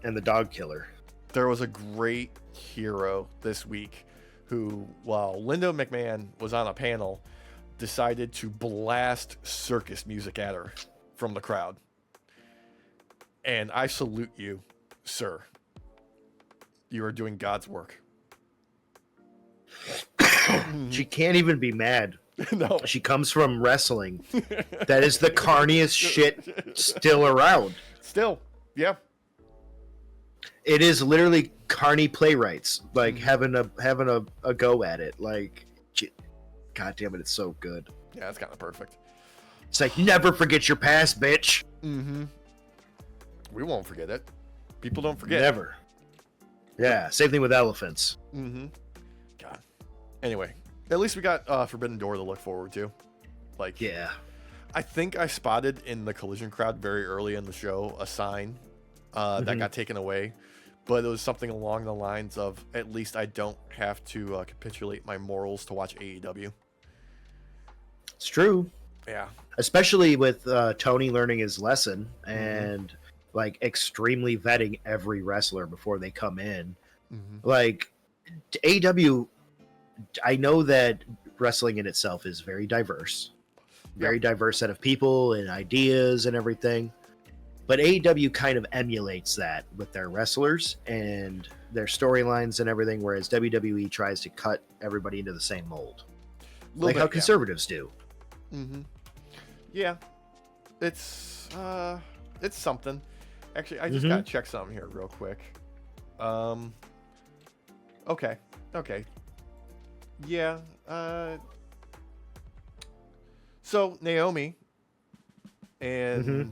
And the dog killer. There was a great hero this week who, while Linda McMahon was on a panel, decided to blast circus music at her from the crowd. And I salute you, sir. You are doing God's work. She can't even be mad. No. She comes from wrestling. That is the carniest shit still around. Still, yeah. It is literally carny playwrights, like having a go at it. Like, god damn it, it's so good. Yeah, that's kind of perfect. It's like, never forget your past, bitch. Mm-hmm. We won't forget it. People don't forget. Never. Yeah, same thing with elephants. Mm-hmm. God. Anyway, at least we got Forbidden Door to look forward to. Like, Yeah. I think I spotted in the collision crowd very early in the show a sign that got taken away, but it was something along the lines of, at least I don't have to capitulate my morals to watch AEW. It's true. Yeah. Especially with Tony learning his lesson and like extremely vetting every wrestler before they come in. Like, AEW, I know that wrestling in itself is very diverse. Very diverse set of people and ideas and everything. But AEW kind of emulates that with their wrestlers and their storylines and everything, whereas WWE tries to cut everybody into the same mold. Like how conservatives do. Mm-hmm. Yeah. It's something. Actually, I just gotta check something here real quick. Okay. Yeah. So Naomi and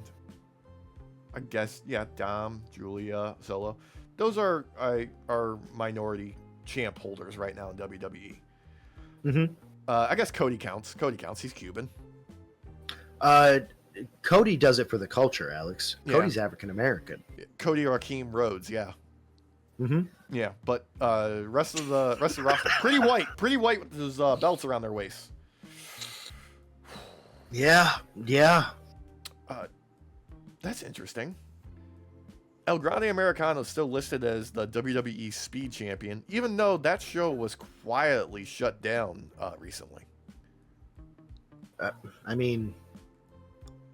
I guess Dom, Julia, Solo. Those are minority champ holders right now in WWE. I guess Cody counts. He's Cuban. Cody does it for the culture, Alex. Yeah. Cody's African American. Cody Rakeem Rhodes, yeah. Mm-hmm. Yeah, but rest of the roster pretty white with those belts around their waists. Yeah. That's interesting. El Grande Americano is still listed as the WWE Speed Champion, even though that show was quietly shut down recently. I mean,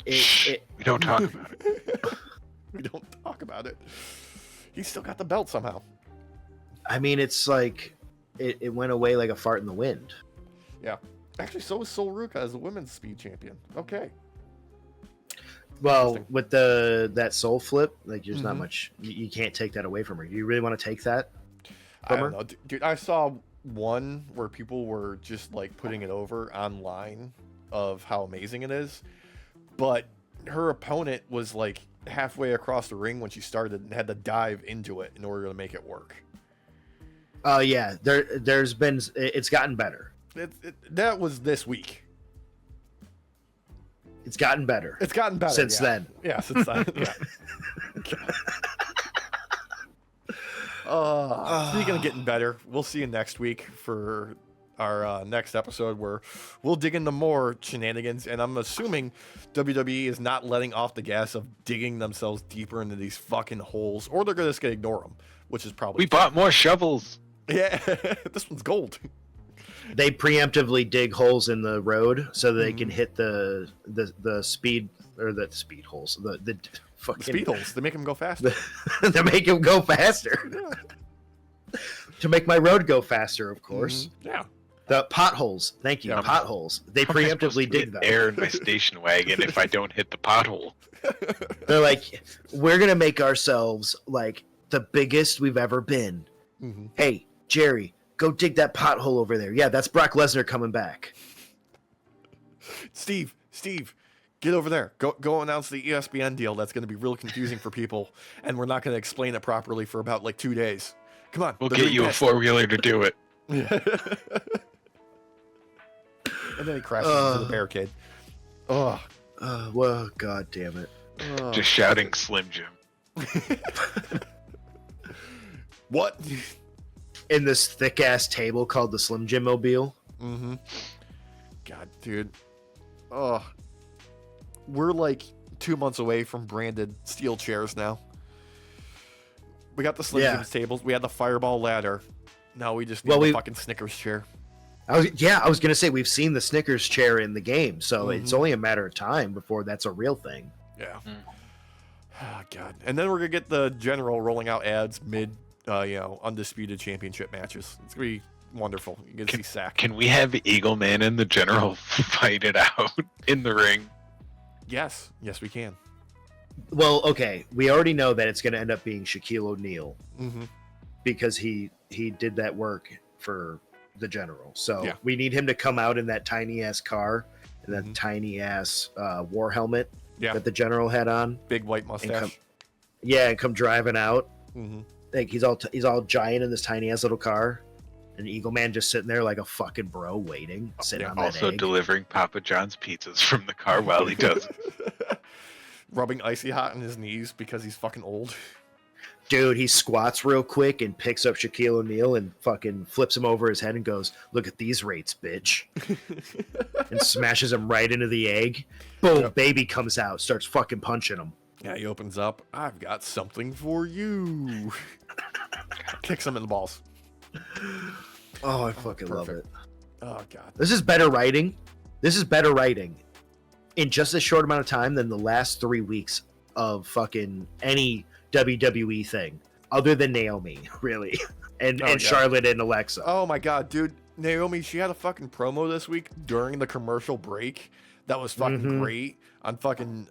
We don't talk about it. We don't talk about it. He's still got the belt somehow. I mean, it's like it went away like a fart in the wind. Yeah. Actually, so is Sol Ruka as the women's speed champion. Okay. Well, with that soul flip, like there's not much. You can't take that away from her. You really want to take that I from her? don't know. Dude, I saw one where people were just like putting it over online of how amazing it is. But her opponent was like halfway across the ring when she started and had to dive into it in order to make it work. Oh yeah, there's been it's gotten better. That was this week. It's gotten better. It's gotten better Since then. Yeah, since then. Yeah. Speaking of getting better, we'll see you next week for our next episode where we'll dig into more shenanigans. And I'm assuming WWE is not letting off the gas of digging themselves deeper into these fucking holes, or they're just gonna ignore them, which is probably We bought more shovels. Yeah, this one's gold. They preemptively dig holes in the road so that they can hit the speed or the speed holes. The fucking Speed holes. They make them go faster. to make them go faster. To make my road go faster, of course. Yeah. The potholes. Thank you. Yeah. Potholes. They How am I supposed preemptively to dig get them. air in my station wagon if I don't hit the pothole. They're like, we're gonna make ourselves like the biggest we've ever been. Hey, Jerry, go dig that pothole get Brock Lesnar coming back. Steve, Get over there. Go announce the ESPN deal. That's going to be real confusing for people, and we're not going to explain it properly for about like 2 days. Come on. We'll get you a 4-wheeler to do it. And then he crashes into the barricade. Oh. Well, god damn it. Just shouting Slim Jim. What? In this thick ass table called the Slim Jim Mobile. Mm-hmm. God, dude. Oh. We're like 2 months away from branded steel chairs now. We got the Slim Jim's tables. We had the Fireball ladder. Now we just need the fucking Snickers chair. I was gonna say we've seen the Snickers chair in the game, so it's only a matter of time before that's a real thing. Yeah. Oh, God. And then we're gonna get the General rolling out ads mid, undisputed championship matches. It's gonna be wonderful. You get to see Sack. Can we have Eagle Man and the General fight it out in the ring? Yes, we can. Well, okay, we already know that it's gonna end up being Shaquille O'Neal because he did that work for the General. So we need him to come out in that tiny ass car and that tiny ass war helmet that the General had on, big white mustache. And come driving out. Like he's all giant in this tiny ass little car, and Eagle Man just sitting there like a fucking bro waiting, sitting on that also egg. delivering Papa John's pizzas from the car while he does it. Rubbing icy hot on his knees because he's fucking old. Dude, he squats real quick and picks up Shaquille O'Neal and fucking flips him over his head and goes, "Look at these rates, bitch." And smashes him right into the egg. Boom, baby comes out, starts fucking punching him. Yeah, he opens up. I've got something for you. Kicks him in the balls. Oh, I fucking love it. Oh, God. This is better writing. In just a short amount of time than the last 3 weeks of fucking any WWE thing, other than Naomi, really, and Charlotte and Alexa. Oh my God, dude, Naomi, she had a fucking promo this week during the commercial break that was fucking great on fucking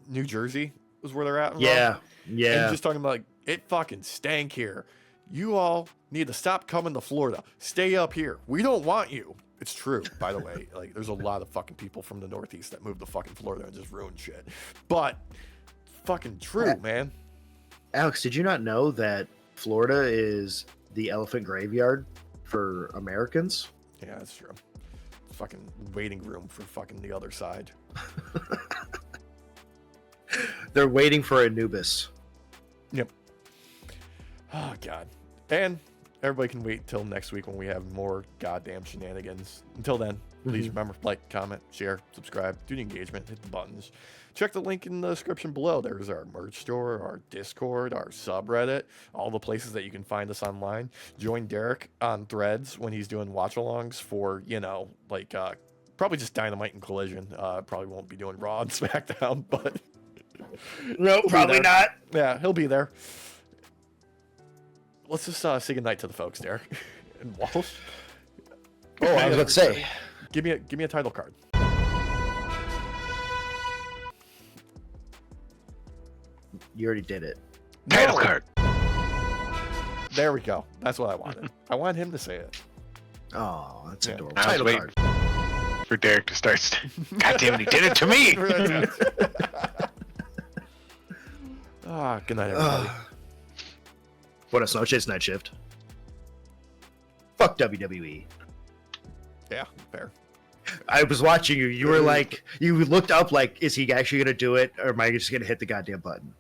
New Jersey was where they're at. Yeah. And just talking about like, it fucking stank here. You all need to stop coming to Florida. Stay up here. We don't want you. It's true, by the way. Like, there's a lot of fucking people from the Northeast that moved to fucking Florida and just ruined shit. But fucking true, man. Alex, did you not know that Florida is the elephant graveyard for Americans? Yeah, that's true. It's fucking waiting room for fucking the other side. They're waiting for Anubis. Yep. Oh, God. And everybody can wait till next week when we have more goddamn shenanigans. Until then, please remember, like, comment, share, subscribe, do the engagement, hit the buttons. Check the link in the description below. There's our merch store, our Discord, our subreddit, all the places that you can find us online. Join Derek on Threads when he's doing watch-alongs for, probably just Dynamite and Collision. Probably won't be doing Raw and SmackDown, but... No, probably not. Yeah, he'll be there. Let's just say goodnight to the folks, Derek. And Walsh. Oh, I was about to say. Give me a title card. You already did it. Title card. There we go. That's what I wanted. I want him to say it. Oh, that's adorable. I was Title waiting card. for Derek to start. God damn it, he did it to me. Good night, everybody. What a Snowchase Night Shift. Fuck WWE. Yeah, fair. I was watching you. You were like, you looked up like, is he actually going to do it? Or am I just going to hit the goddamn button?